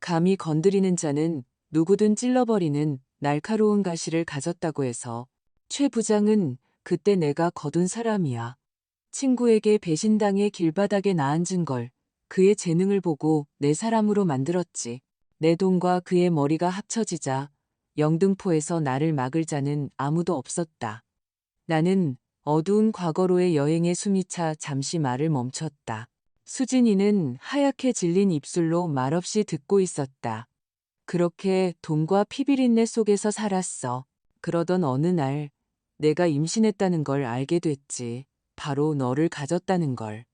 감히 건드리는 자는 누구든 찔러버리는 날카로운 가시를 가졌다고 해서 최 부장은 그때 내가 거둔 사람이야. 친구에게 배신당해 길바닥에 나앉은 걸 그의 재능을 보고 내 사람으로 만들었지. 내 돈과 그의 머리가 합쳐지자 영등포에서 나를 막을 자는 아무도 없었다. 나는 어두운 과거로의 여행에 숨이 차 잠시 말을 멈췄다. 수진이는 하얗게 질린 입술로 말없이 듣고 있었다. 그렇게 돈과 피비린내 속에서 살았어. 그러던 어느 날 내가 임신했다는 걸 알게 됐지. 바로 너를 가졌다는 걸.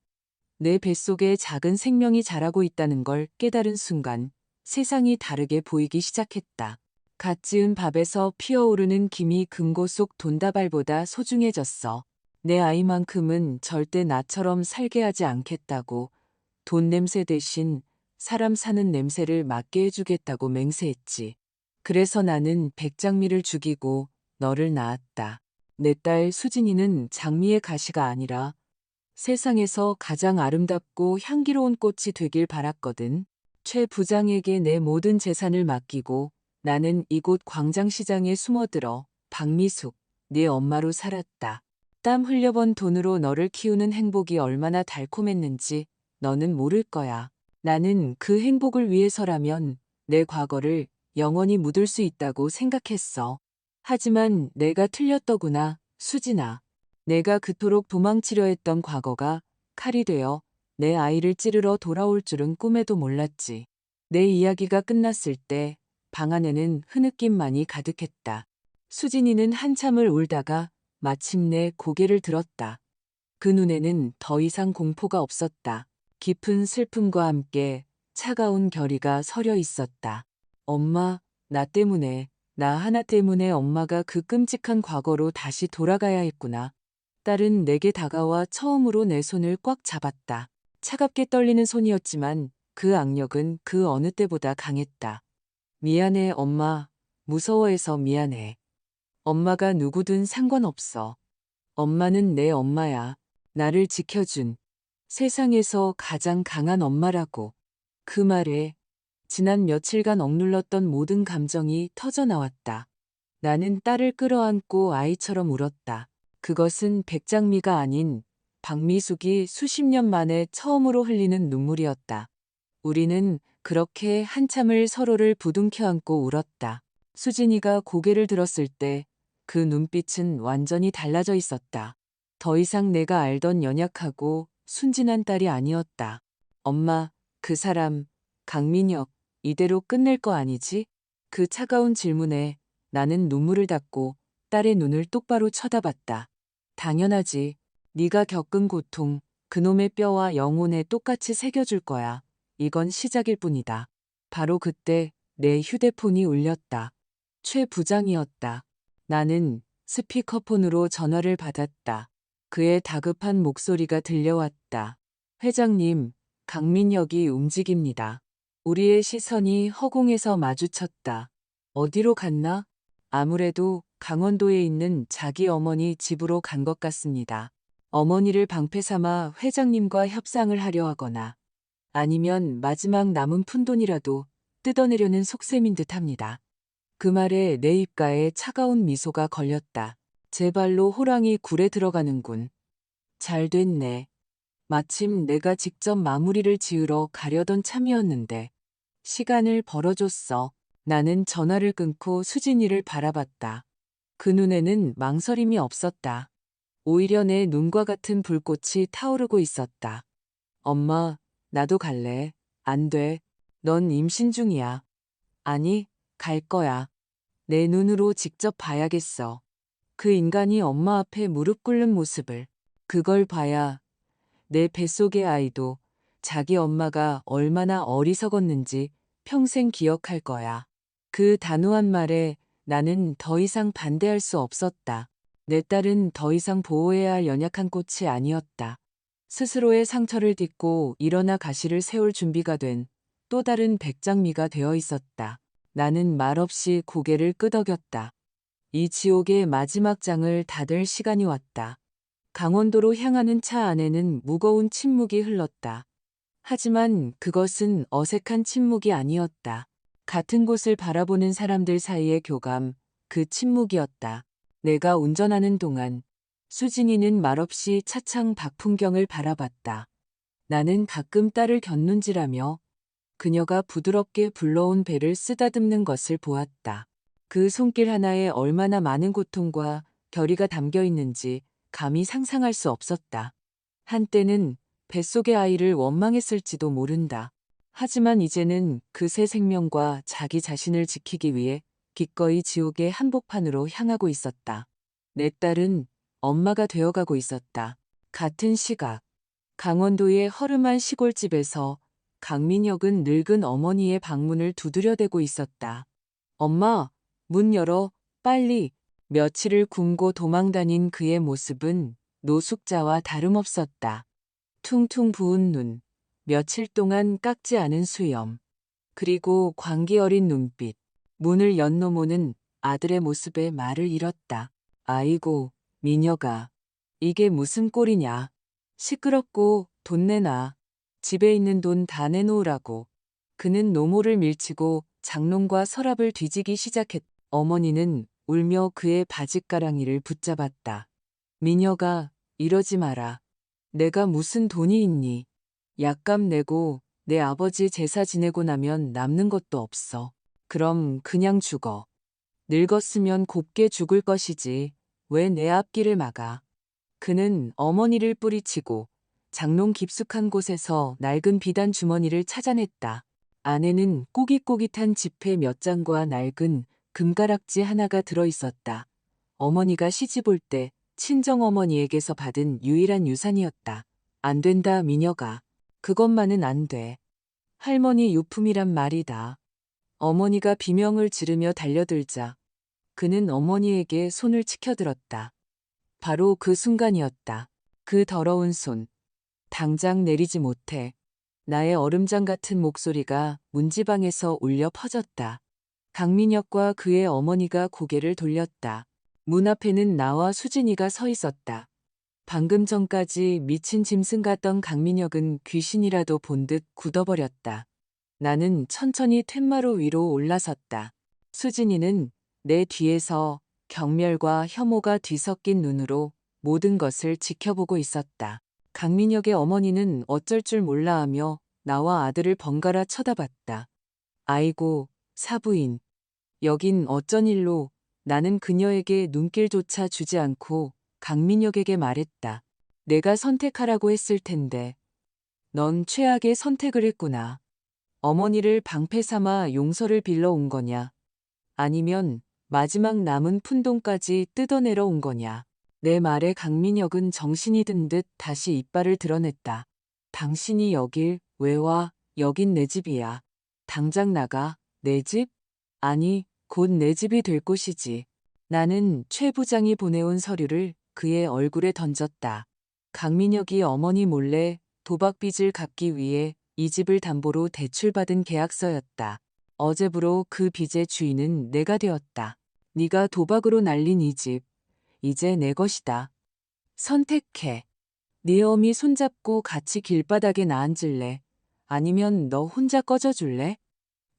내 뱃속에 작은 생명이 자라고 있다는 걸 깨달은 순간 세상이 다르게 보이기 시작했다. 갓 지은 밥에서 피어오르는 김이 금고 속 돈다발보다 소중해졌어. 내 아이만큼은 절대 나처럼 살게 하지 않겠다고 돈 냄새 대신 사람 사는 냄새를 맡게 해주겠다고 맹세했지. 그래서 나는 백장미를 죽이고 너를 낳았다. 내 딸 수진이는 장미의 가시가 아니라 세상에서 가장 아름답고 향기로운 꽃이 되길 바랐거든. 최 부장에게 내 모든 재산을 맡기고 나는 이곳 광장시장에 숨어들어 박미숙, 네 엄마로 살았다. 땀 흘려번 돈으로 너를 키우는 행복이 얼마나 달콤했는지 너는 모를 거야. 나는 그 행복을 위해서라면 내 과거를 영원히 묻을 수 있다고 생각했어. 하지만 내가 틀렸더구나, 수진아. 내가 그토록 도망치려 했던 과거가 칼이 되어 내 아이를 찌르러 돌아올 줄은 꿈에도 몰랐지. 내 이야기가 끝났을 때 방 안에는 흐느낌만이 가득했다. 수진이는 한참을 울다가 마침내 고개를 들었다. 그 눈에는 더 이상 공포가 없었다. 깊은 슬픔과 함께 차가운 결의가 서려 있었다. 엄마, 나 때문에, 나 하나 때문에 엄마가 그 끔찍한 과거로 다시 돌아가야 했구나. 딸은 내게 다가와 처음으로 내 손을 꽉 잡았다. 차갑게 떨리는 손이었지만 그 악력은 그 어느 때보다 강했다. 미안해, 엄마. 무서워해서 미안해. 엄마가 누구든 상관없어. 엄마는 내 엄마야. 나를 지켜준 세상에서 가장 강한 엄마라고. 그 말에 지난 며칠간 억눌렀던 모든 감정이 터져 나왔다. 나는 딸을 끌어안고 아이처럼 울었다. 그것은 백장미가 아닌 박미숙이 수십 년 만에 처음으로 흘리는 눈물이었다. 우리는 그렇게 한참을 서로를 부둥켜 안고 울었다. 수진이가 고개를 들었을 때 그 눈빛은 완전히 달라져 있었다. 더 이상 내가 알던 연약하고 순진한 딸이 아니었다. 엄마, 그 사람, 강민혁, 이대로 끝낼 거 아니지? 그 차가운 질문에 나는 눈물을 닦고 딸의 눈을 똑바로 쳐다봤다. 당연하지. 네가 겪은 고통, 그놈의 뼈와 영혼에 똑같이 새겨줄 거야. 이건 시작일 뿐이다. 바로 그때 내 휴대폰이 울렸다. 최 부장이었다. 나는 스피커폰으로 전화를 받았다. 그의 다급한 목소리가 들려왔다. 회장님, 강민혁이 움직입니다. 우리의 시선이 허공에서 마주쳤다. 어디로 갔나? 아무래도 강원도에 있는 자기 어머니 집으로 간 것 같습니다. 어머니를 방패 삼아 회장님과 협상을 하려 하거나 아니면 마지막 남은 푼돈이라도 뜯어내려는 속셈인 듯합니다. 그 말에 내 입가에 차가운 미소가 걸렸다. 제 발로 호랑이 굴에 들어가는군. 잘 됐네. 마침 내가 직접 마무리를 지으러 가려던 참이었는데 시간을 벌어줬어. 나는 전화를 끊고 수진이를 바라봤다. 그 눈에는 망설임이 없었다. 오히려 내 눈과 같은 불꽃이 타오르고 있었다. 엄마, 나도 갈래. 안 돼. 넌 임신 중이야. 아니, 갈 거야. 내 눈으로 직접 봐야겠어. 그 인간이 엄마 앞에 무릎 꿇는 모습을. 그걸 봐야 내 뱃속의 아이도 자기 엄마가 얼마나 어리석었는지 평생 기억할 거야. 그 단호한 말에 나는 더 이상 반대할 수 없었다. 내 딸은 더 이상 보호해야 할 연약한 꽃이 아니었다. 스스로의 상처를 딛고 일어나 가시를 세울 준비가 된 또 다른 백장미가 되어 있었다. 나는 말없이 고개를 끄덕였다. 이 지옥의 마지막 장을 닫을 시간이 왔다. 강원도로 향하는 차 안에는 무거운 침묵이 흘렀다. 하지만 그것은 어색한 침묵이 아니었다. 같은 곳을 바라보는 사람들 사이의 교감, 그 침묵이었다. 내가 운전하는 동안 수진이는 말없이 차창 밖 풍경을 바라봤다. 나는 가끔 딸을 곁눈질하며 그녀가 부드럽게 불러온 배를 쓰다듬는 것을 보았다. 그 손길 하나에 얼마나 많은 고통과 결의가 담겨 있는지 감히 상상할 수 없었다. 한때는 뱃속의 아이를 원망했을지도 모른다. 하지만 이제는 그 새 생명과 자기 자신을 지키기 위해 기꺼이 지옥의 한복판으로 향하고 있었다. 내 딸은 엄마가 되어가고 있었다. 같은 시각, 강원도의 허름한 시골집에서 강민혁은 늙은 어머니의 방문을 두드려대고 있었다. 엄마, 문 열어, 빨리. 며칠을 굶고 도망다닌 그의 모습은 노숙자와 다름없었다. 퉁퉁 부은 눈, 며칠 동안 깎지 않은 수염, 그리고 광기 어린 눈빛. 문을 연 노모는 아들의 모습에 말을 잃었다. 아이고, 미녀가. 이게 무슨 꼴이냐. 시끄럽고 돈 내놔. 집에 있는 돈 다 내놓으라고. 그는 노모를 밀치고 장롱과 서랍을 뒤지기 시작했다. 어머니는 울며 그의 바짓가랑이를 붙잡았다. 미녀가, 이러지 마라. 내가 무슨 돈이 있니? 약값 내고 내 아버지 제사 지내고 나면 남는 것도 없어. 그럼 그냥 죽어. 늙었으면 곱게 죽을 것이지. 왜 내 앞길을 막아? 그는 어머니를 뿌리치고 장롱 깊숙한 곳에서 낡은 비단 주머니를 찾아냈다. 안에는 꼬깃꼬깃한 지폐 몇 장과 낡은 금가락지 하나가 들어 있었다. 어머니가 시집올 때 친정어머니에게서 받은 유일한 유산이었다. 안 된다, 미녀가. 그것만은 안 돼. 할머니 유품이란 말이다. 어머니가 비명을 지르며 달려들자 그는 어머니에게 손을 치켜들었다. 바로 그 순간이었다. 그 더러운 손. 당장 내리지 못해. 나의 얼음장 같은 목소리가 문지방에서 울려 퍼졌다. 강민혁과 그의 어머니가 고개를 돌렸다. 문 앞에는 나와 수진이가 서 있었다. 방금 전까지 미친 짐승 같던 강민혁은 귀신이라도 본 듯 굳어버렸다. 나는 천천히 툇마루 위로 올라섰다. 수진이는 내 뒤에서 경멸과 혐오가 뒤섞인 눈으로 모든 것을 지켜보고 있었다. 강민혁의 어머니는 어쩔 줄 몰라 하며 나와 아들을 번갈아 쳐다봤다. 아이고, 사부인. 여긴 어쩐 일로. 나는 그녀에게 눈길조차 주지 않고 강민혁에게 말했다. 내가 선택하라고 했을 텐데. 넌 최악의 선택을 했구나. 어머니를 방패 삼아 용서를 빌러 온 거냐? 아니면 마지막 남은 푼돈까지 뜯어내러 온 거냐? 내 말에 강민혁은 정신이 든 듯 다시 이빨을 드러냈다. 당신이 여길 왜 와? 여긴 내 집이야. 당장 나가. 내 집? 아니, 곧 내 집이 될 곳이지. 나는 최 부장이 보내온 서류를 그의 얼굴에 던졌다. 강민혁이 어머니 몰래 도박빚을 갚기 위해 이 집을 담보로 대출받은 계약서였다. 어제부로 그 빚의 주인은 내가 되었다. 네가 도박으로 날린 이 집, 이제 내 것이다. 선택해. 네 어미 손잡고 같이 길바닥에 나앉을래? 아니면 너 혼자 꺼져줄래?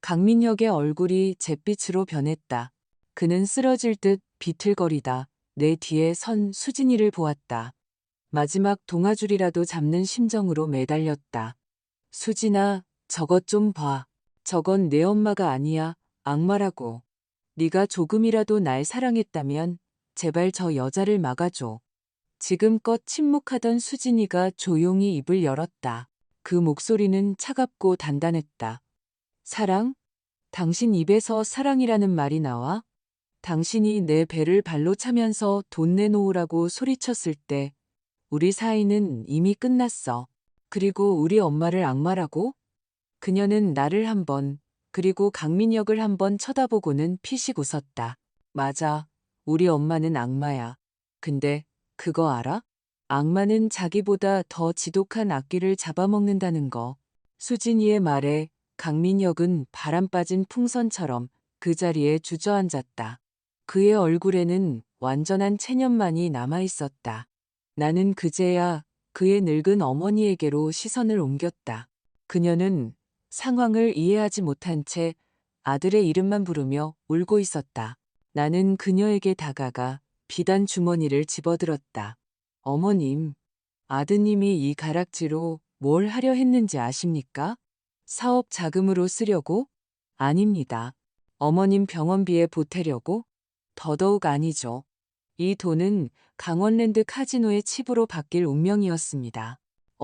강민혁의 얼굴이 잿빛으로 변했다. 그는 쓰러질 듯 비틀거리다 내 뒤에 선 수진이를 보았다. 마지막 동아줄이라도 잡는 심정으로 매달렸다. 수진아, 저것 좀 봐. 저건 내 엄마가 아니야. 악마라고. 네가 조금이라도 날 사랑했다면 제발 저 여자를 막아줘. 지금껏 침묵하던 수진이가 조용히 입을 열었다. 그 목소리는 차갑고 단단했다. 사랑? 당신 입에서 사랑이라는 말이 나와? 당신이 내 배를 발로 차면서 돈 내놓으라고 소리쳤을 때 우리 사이는 이미 끝났어. 그리고 우리 엄마를 악마라고? 그녀는 나를 한 번, 그리고 강민혁을 한 번 쳐다보고는 피식 웃었다. 맞아. 우리 엄마는 악마야. 근데 그거 알아? 악마는 자기보다 더 지독한 악귀를 잡아먹는다는 거. 수진이의 말에 강민혁은 바람 빠진 풍선처럼 그 자리에 주저앉았다. 그의 얼굴에는 완전한 체념만이 남아있었다. 나는 그제야 그의 늙은 어머니에게로 시선을 옮겼다. 그녀는 상황을 이해하지 못한 채 아들의 이름만 부르며 울고 있었다. 나는 그녀에게 다가가 비단 주머니를 집어들었다. 어머님, 아드님이 이 가락지로 뭘 하려 했는지 아십니까? 사업 자금으로 쓰려고? 아닙니다. 어머님 병원비에 보태려고? 더더욱 아니죠. 이 돈은 강원랜드 카지노의 칩으로 바뀔 운명이었습니다.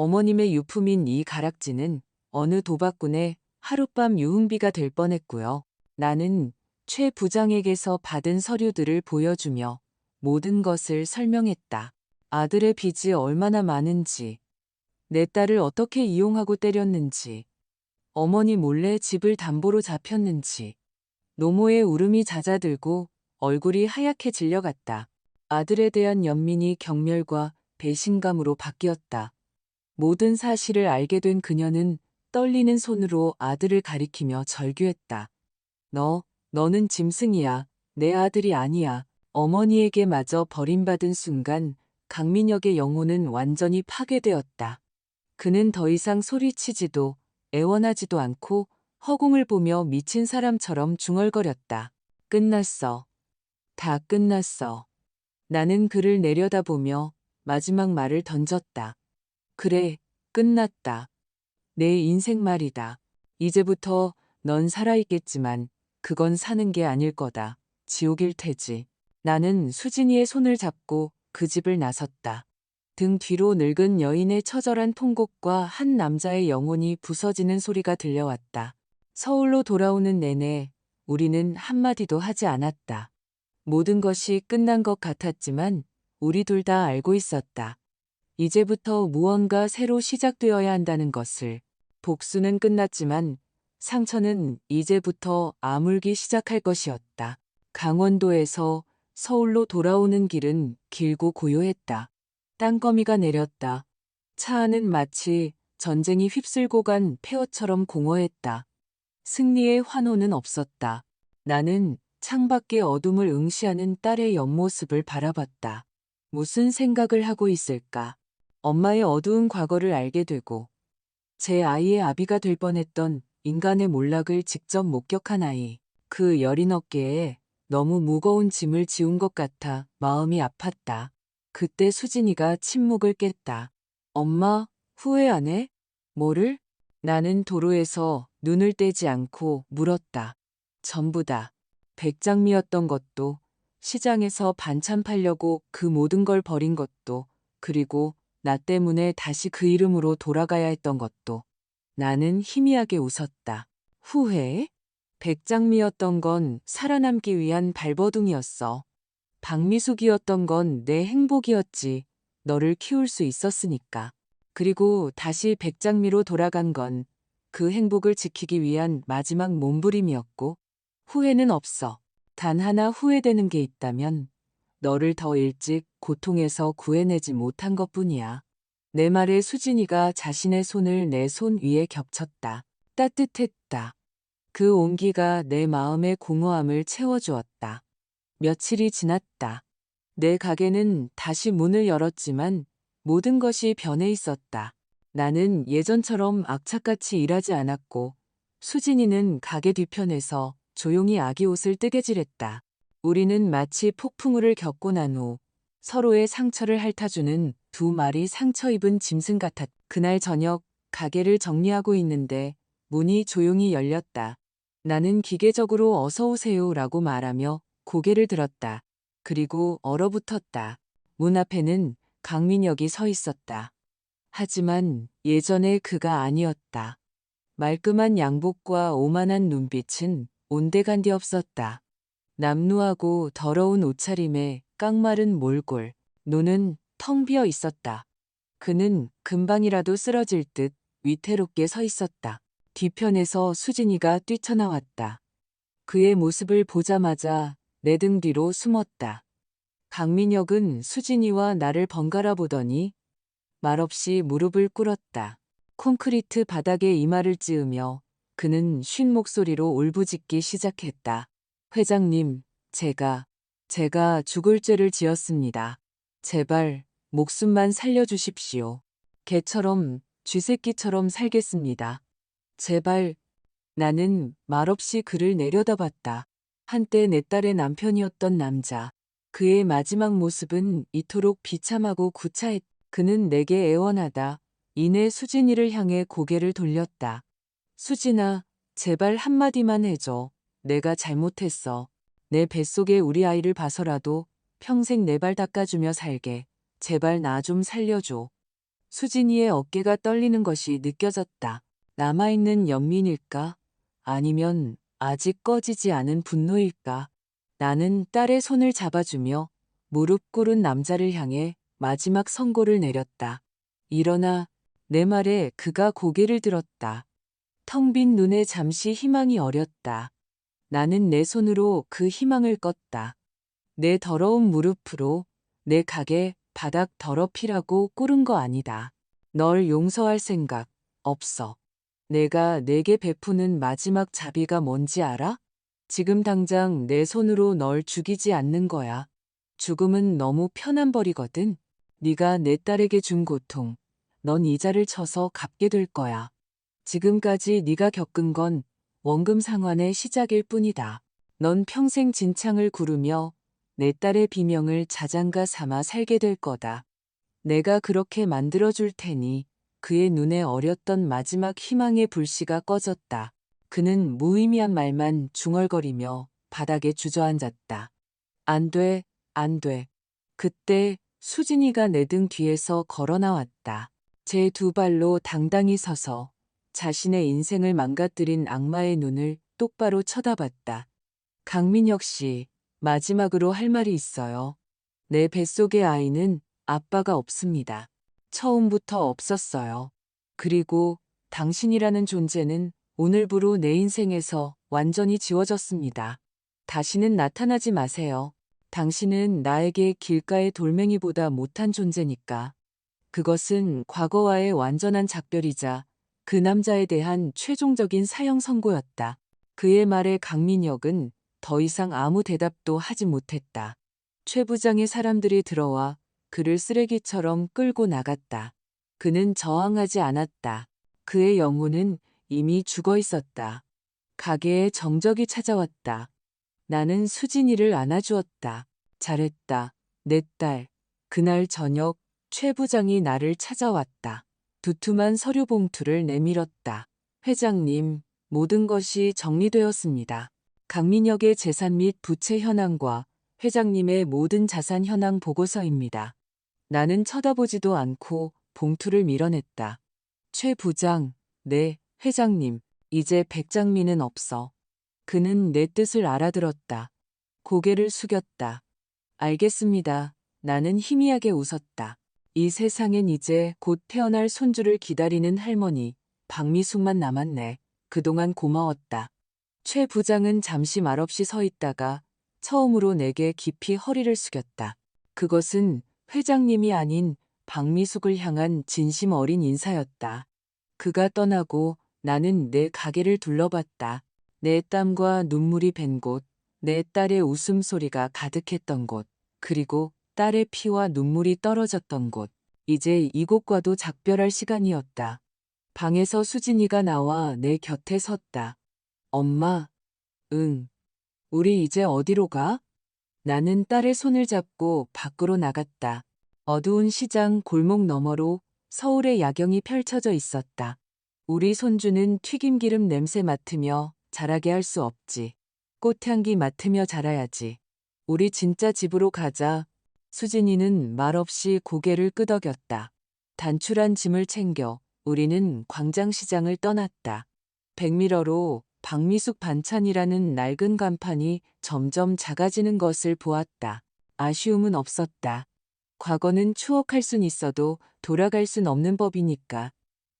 어머님의 유품인 이 가락지는 어느 도박꾼의 하룻밤 유흥비가 될 뻔했고요. 나는 최 부장에게서 받은 서류들을 보여주며 모든 것을 설명했다. 아들의 빚이 얼마나 많은지, 내 딸을 어떻게 이용하고 때렸는지, 어머니 몰래 집을 담보로 잡혔는지. 노모의 울음이 잦아들고 얼굴이 하얗게 질려갔다. 아들에 대한 연민이 경멸과 배신감으로 바뀌었다. 모든 사실을 알게 된 그녀는 떨리는 손으로 아들을 가리키며 절규했다. 너는 짐승이야. 내 아들이 아니야. 어머니에게 마저 버림받은 순간 강민혁의 영혼은 완전히 파괴되었다. 그는 더 이상 소리치지도 애원하지도 않고 허공을 보며 미친 사람처럼 중얼거렸다. 끝났어. 다 끝났어. 나는 그를 내려다보며 마지막 말을 던졌다. 그래, 끝났다. 내 인생 말이다. 이제부터 넌 살아있겠지만 그건 사는 게 아닐 거다. 지옥일 테지. 나는 수진이의 손을 잡고 그 집을 나섰다. 등 뒤로 늙은 여인의 처절한 통곡과 한 남자의 영혼이 부서지는 소리가 들려왔다. 서울로 돌아오는 내내 우리는 한마디도 하지 않았다. 모든 것이 끝난 것 같았지만 우리 둘 다 알고 있었다. 이제부터 무언가 새로 시작되어야 한다는 것을. 복수는 끝났지만 상처는 이제부터 아물기 시작할 것이었다. 강원도에서 서울로 돌아오는 길은 길고 고요했다. 땅거미가 내렸다. 차 안은 마치 전쟁이 휩쓸고 간 폐허처럼 공허했다. 승리의 환호는 없었다. 나는 창밖의 어둠을 응시하는 딸의 옆모습을 바라봤다. 무슨 생각을 하고 있을까? 엄마의 어두운 과거를 알게 되고 제 아이의 아비가 될 뻔했던 인간의 몰락을 직접 목격한 아이. 그 여린 어깨에 너무 무거운 짐을 지운 것 같아 마음이 아팠다. 그때 수진이가 침묵을 깼다. 엄마, 후회 안 해? 뭐를? 나는 도로에서 눈을 떼지 않고 물었다. 전부 다. 백장미였던 것도, 시장에서 반찬 팔려고 그 모든 걸 버린 것도, 그리고 나 때문에 다시 그 이름으로 돌아가야 했던 것도. 나는 희미하게 웃었다. 후회? 백장미였던 건 살아남기 위한 발버둥이었어. 박미숙이었던 건 내 행복이었지. 너를 키울 수 있었으니까. 그리고 다시 백장미로 돌아간 건 그 행복을 지키기 위한 마지막 몸부림이었고, 후회는 없어. 단 하나 후회되는 게 있다면 너를 더 일찍 고통에서 구해내지 못한 것뿐이야. 내 말에 수진이가 자신의 손을 내 손 위에 겹쳤다. 따뜻했다. 그 온기가 내 마음의 공허함을 채워주었다. 며칠이 지났다. 내 가게는 다시 문을 열었지만 모든 것이 변해 있었다. 나는 예전처럼 악착같이 일하지 않았고 수진이는 가게 뒤편에서 조용히 아기 옷을 뜨개질했다. 우리는 마치 폭풍우를 겪고 난 후 서로의 상처를 핥아주는 두 마리 상처 입은 짐승 같았다. 그날 저녁 가게를 정리하고 있는데 문이 조용히 열렸다. 나는 기계적으로 어서 오세요라고 말하며 고개를 들었다. 그리고 얼어붙었다. 문 앞에는 강민혁이 서 있었다. 하지만 예전의 그가 아니었다. 말끔한 양복과 오만한 눈빛은 온데간데 없었다. 남루하고 더러운 옷차림에 깡마른 몰골, 눈은 텅 비어 있었다. 그는 금방이라도 쓰러질 듯 위태롭게 서 있었다. 뒤편에서 수진이가 뛰쳐나왔다. 그의 모습을 보자마자 내 등 뒤로 숨었다. 강민혁은 수진이와 나를 번갈아 보더니 말없이 무릎을 꿇었다. 콘크리트 바닥에 이마를 찌으며 그는 쉰 목소리로 울부짖기 시작했다. 회장님, 제가 죽을 죄를 지었습니다. 제발 목숨만 살려주십시오. 개처럼 쥐새끼처럼 살겠습니다. 제발. 나는 말없이 그를 내려다봤다. 한때 내 딸의 남편이었던 남자. 그의 마지막 모습은 이토록 비참하고 구차했다. 그는 내게 애원하다 이내 수진이를 향해 고개를 돌렸다. 수진아, 제발 한마디만 해줘. 내가 잘못했어. 내 뱃속에 우리 아이를 봐서라도 평생 내 발 닦아주며 살게. 제발 나 좀 살려줘. 수진이의 어깨가 떨리는 것이 느껴졌다. 남아있는 연민일까? 아니면 아직 꺼지지 않은 분노일까? 나는 딸의 손을 잡아주며 무릎 꿇은 남자를 향해 마지막 선고를 내렸다. 일어나. 내 말에 그가 고개를 들었다. 텅 빈 눈에 잠시 희망이 어렸다. 나는 내 손으로 그 희망을 껐다. 내 더러운 무릎으로 내 가게 바닥 더럽히라고 꿇은 거 아니다. 널 용서할 생각 없어. 내가 내게 베푸는 마지막 자비가 뭔지 알아? 지금 당장 내 손으로 널 죽이지 않는 거야. 죽음은 너무 편한 벌이거든. 네가 내 딸에게 준 고통, 넌 이자를 쳐서 갚게 될 거야. 지금까지 네가 겪은 건 원금 상환의 시작일 뿐이다. 넌 평생 진창을 구르며 내 딸의 비명을 자장가 삼아 살게 될 거다. 내가 그렇게 만들어줄 테니. 그의 눈에 어렸던 마지막 희망의 불씨가 꺼졌다. 그는 무의미한 말만 중얼거리며 바닥에 주저앉았다. 안 돼, 안 돼. 그때 수진이가 내 등 뒤에서 걸어 나왔다. 제 두 발로 당당히 서서 자신의 인생을 망가뜨린 악마의 눈을 똑바로 쳐다봤다. 강민혁 씨, 마지막으로 할 말이 있어요. 내 뱃속의 아이는 아빠가 없습니다. 처음부터 없었어요. 그리고 당신이라는 존재는 오늘부로 내 인생에서 완전히 지워졌습니다. 다시는 나타나지 마세요. 당신은 나에게 길가의 돌멩이보다 못한 존재니까. 그것은 과거와의 완전한 작별이자 그 남자에 대한 최종적인 사형 선고였다. 그의 말에 강민혁은 더 이상 아무 대답도 하지 못했다. 최 부장의 사람들이 들어와 그를 쓰레기처럼 끌고 나갔다. 그는 저항하지 않았다. 그의 영혼은 이미 죽어 있었다. 가게에 정적이 찾아왔다. 나는 수진이를 안아주었다. 잘했다. 내 딸. 그날 저녁 최 부장이 나를 찾아왔다. 두툼한 서류 봉투를 내밀었다. 회장님, 모든 것이 정리되었습니다. 강민혁의 재산 및 부채 현황과 회장님의 모든 자산 현황 보고서입니다. 나는 쳐다보지도 않고 봉투를 밀어냈다. 최 부장, 네, 회장님, 이제 백장미는 없어. 그는 내 뜻을 알아들었다. 고개를 숙였다. 알겠습니다. 나는 희미하게 웃었다. 이 세상엔 이제 곧 태어날 손주를 기다리는 할머니, 박미숙만 남았네. 그동안 고마웠다. 최 부장은 잠시 말없이 서 있다가 처음으로 내게 깊이 허리를 숙였다. 그것은 회장님이 아닌 박미숙을 향한 진심 어린 인사였다. 그가 떠나고 나는 내 가게를 둘러봤다. 내 땀과 눈물이 밴 곳, 내 딸의 웃음소리가 가득했던 곳, 그리고 딸의 피와 눈물이 떨어졌던 곳. 이제 이곳과도 작별할 시간이었다. 방에서 수진이가 나와 내 곁에 섰다. 엄마, 응. 우리 이제 어디로 가? 나는 딸의 손을 잡고 밖으로 나갔다. 어두운 시장 골목 너머로 서울의 야경이 펼쳐져 있었다. 우리 손주는 튀김기름 냄새 맡으며 자라게 할 수 없지. 꽃향기 맡으며 자라야지. 우리 진짜 집으로 가자. 수진이는 말없이 고개를 끄덕였다. 단출한 짐을 챙겨 우리는 광장시장을 떠났다. 백미러로 박미숙 반찬이라는 낡은 간판이 점점 작아지는 것을 보았다. 아쉬움은 없었다. 과거는 추억할 순 있어도 돌아갈 순 없는 법이니까.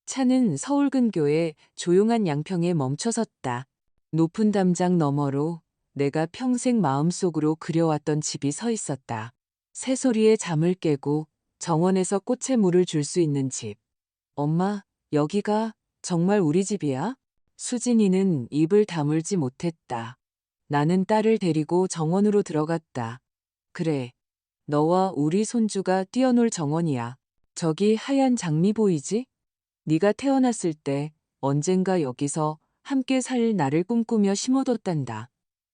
차는 서울 근교의 조용한 양평에 멈춰섰다. 높은 담장 너머로 내가 평생 마음속으로 그려왔던 집이 서 있었다. 새소리에 잠을 깨고 정원에서 꽃에 물을 줄 수 있는 집. 엄마, 여기가 정말 우리 집이야? 수진이는 입을 다물지 못했다. 나는 딸을 데리고 정원으로 들어갔다. 그래, 너와 우리 손주가 뛰어놀 정원이야. 저기 하얀 장미 보이지? 네가 태어났을 때 언젠가 여기서 함께 살 나를 꿈꾸며 심어뒀단다.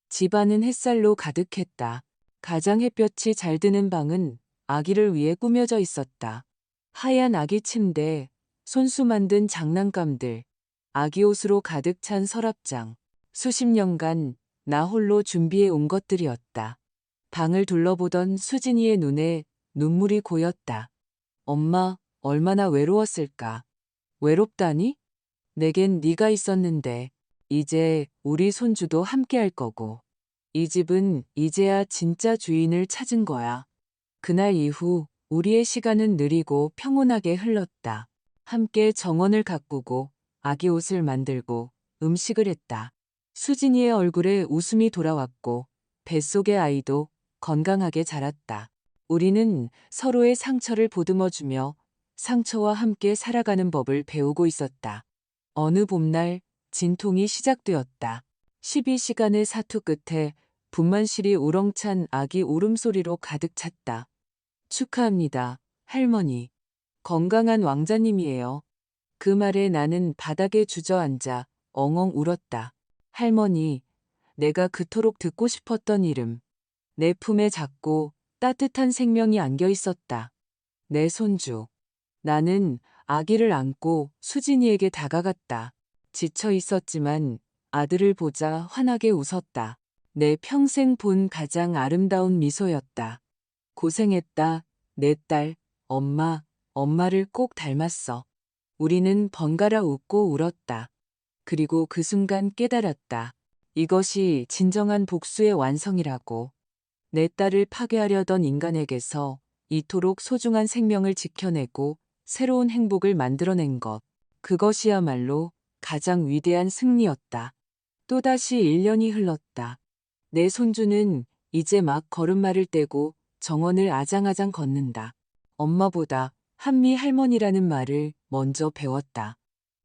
집안은 햇살로 가득했다. 가장 햇볕이 잘 드는 방은 아기를 위해 꾸며져 있었다. 하얀 아기 침대, 손수 만든 장난감들, 아기 옷으로 가득 찬 서랍장, 수십 년간 나 홀로 준비해 온 것들이었다. 방을 둘러보던 수진이의 눈에 눈물이 고였다. 엄마, 얼마나 외로웠을까. 외롭다니? 내겐 네가 있었는데. 이제 우리 손주도 함께 할 거고. 이 집은 이제야 진짜 주인을 찾은 거야. 그날 이후 우리의 시간은 느리고 평온하게 흘렀다. 함께 정원을 가꾸고 아기 옷을 만들고 음식을 했다. 수진이의 얼굴에 웃음이 돌아왔고 뱃속의 아이도 건강하게 자랐다. 우리는 서로의 상처를 보듬어주며 상처와 함께 살아가는 법을 배우고 있었다. 어느 봄날 진통이 시작되었다. 12시간의 사투 끝에 분만실이 우렁찬 아기 울음소리로 가득 찼다. 축하합니다, 할머니. 건강한 왕자님이에요. 그 말에 나는 바닥에 주저앉아 엉엉 울었다. 할머니, 내가 그토록 듣고 싶었던 이름. 내 품에 작고 따뜻한 생명이 안겨 있었다. 내 손주. 나는 아기를 안고 수진이에게 다가갔다. 지쳐 있었지만 아들을 보자 환하게 웃었다. 내 평생 본 가장 아름다운 미소였다. 고생했다, 내 딸, 엄마를 꼭 닮았어. 우리는 번갈아 웃고 울었다. 그리고 그 순간 깨달았다. 이것이 진정한 복수의 완성이라고. 내 딸을 파괴하려던 인간에게서 이토록 소중한 생명을 지켜내고 새로운 행복을 만들어낸 것. 그것이야말로 가장 위대한 승리였다. 또다시 1년이 흘렀다. 내 손주는 이제 막 걸음마를 떼고 정원을 아장아장 걷는다. 엄마보다 한미 할머니라는 말을 먼저 배웠다.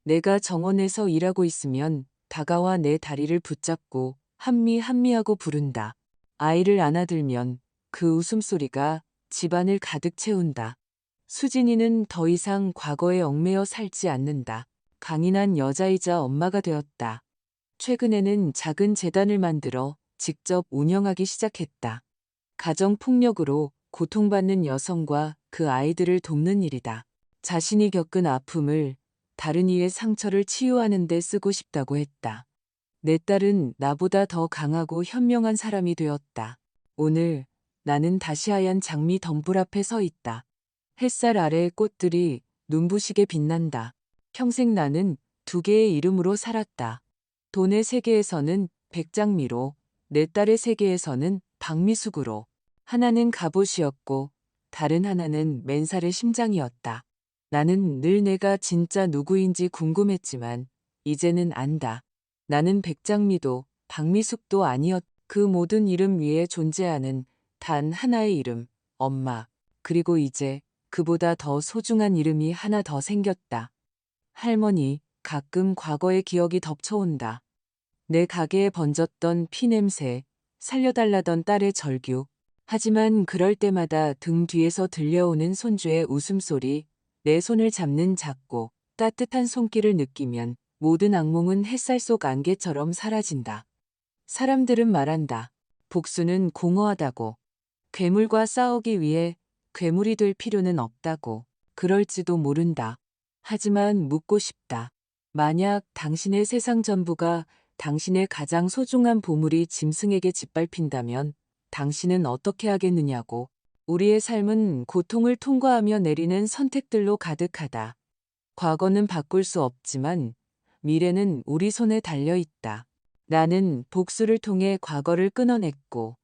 내가 정원에서 일하고 있으면 다가와 내 다리를 붙잡고 한미하고 부른다. 아이를 안아들면 그 웃음소리가 집안을 가득 채운다. 수진이는 더 이상 과거에 얽매여 살지 않는다. 강인한 여자이자 엄마가 되었다. 최근에는 작은 재단을 만들어 직접 운영하기 시작했다. 가정폭력으로 고통받는 여성과 그 아이들을 돕는 일이다. 자신이 겪은 아픔을 다른 이의 상처를 치유하는 데 쓰고 싶다고 했다. 내 딸은 나보다 더 강하고 현명한 사람이 되었다. 오늘 나는 다시 하얀 장미 덤불 앞에 서 있다. 햇살 아래의 꽃들이 눈부시게 빛난다. 평생 나는 두 개의 이름으로 살았다. 돈의 세계에서는 백장미로, 내 딸의 세계에서는 박미숙으로. 하나는 갑옷이었고 다른 하나는 맨살의 심장이었다. 나는 늘 내가 진짜 누구인지 궁금했지만 이제는 안다. 나는 백장미도 박미숙도 아니었. 그 모든 이름 위에 존재하는 단 하나의 이름, 엄마. 그리고 이제 그보다 더 소중한 이름이 하나 더 생겼다. 할머니. 가끔 과거의 기억이 덮쳐온다. 내 가게에 번졌던 피냄새, 살려달라던 딸의 절규. 하지만 그럴 때마다 등 뒤에서 들려오는 손주의 웃음소리, 내 손을 잡는 작고 따뜻한 손길을 느끼면 모든 악몽은 햇살 속 안개처럼 사라진다. 사람들은 말한다. 복수는 공허하다고. 괴물과 싸우기 위해 괴물이 될 필요는 없다고. 그럴지도 모른다. 하지만 묻고 싶다. 만약 당신의 세상 전부가 당신의 가장 소중한 보물이 짐승에게 짓밟힌다면 당신은 어떻게 하겠느냐고. 우리의 삶은 고통을 통과하며 내리는 선택들로 가득하다. 과거는 바꿀 수 없지만 미래는 우리 손에 달려 있다. 나는 복수를 통해 과거를 끊어냈고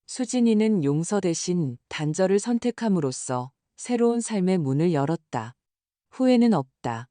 수진이는 용서 대신 단절을 선택함으로써 새로운 삶의 문을 열었다. 후회는 없다.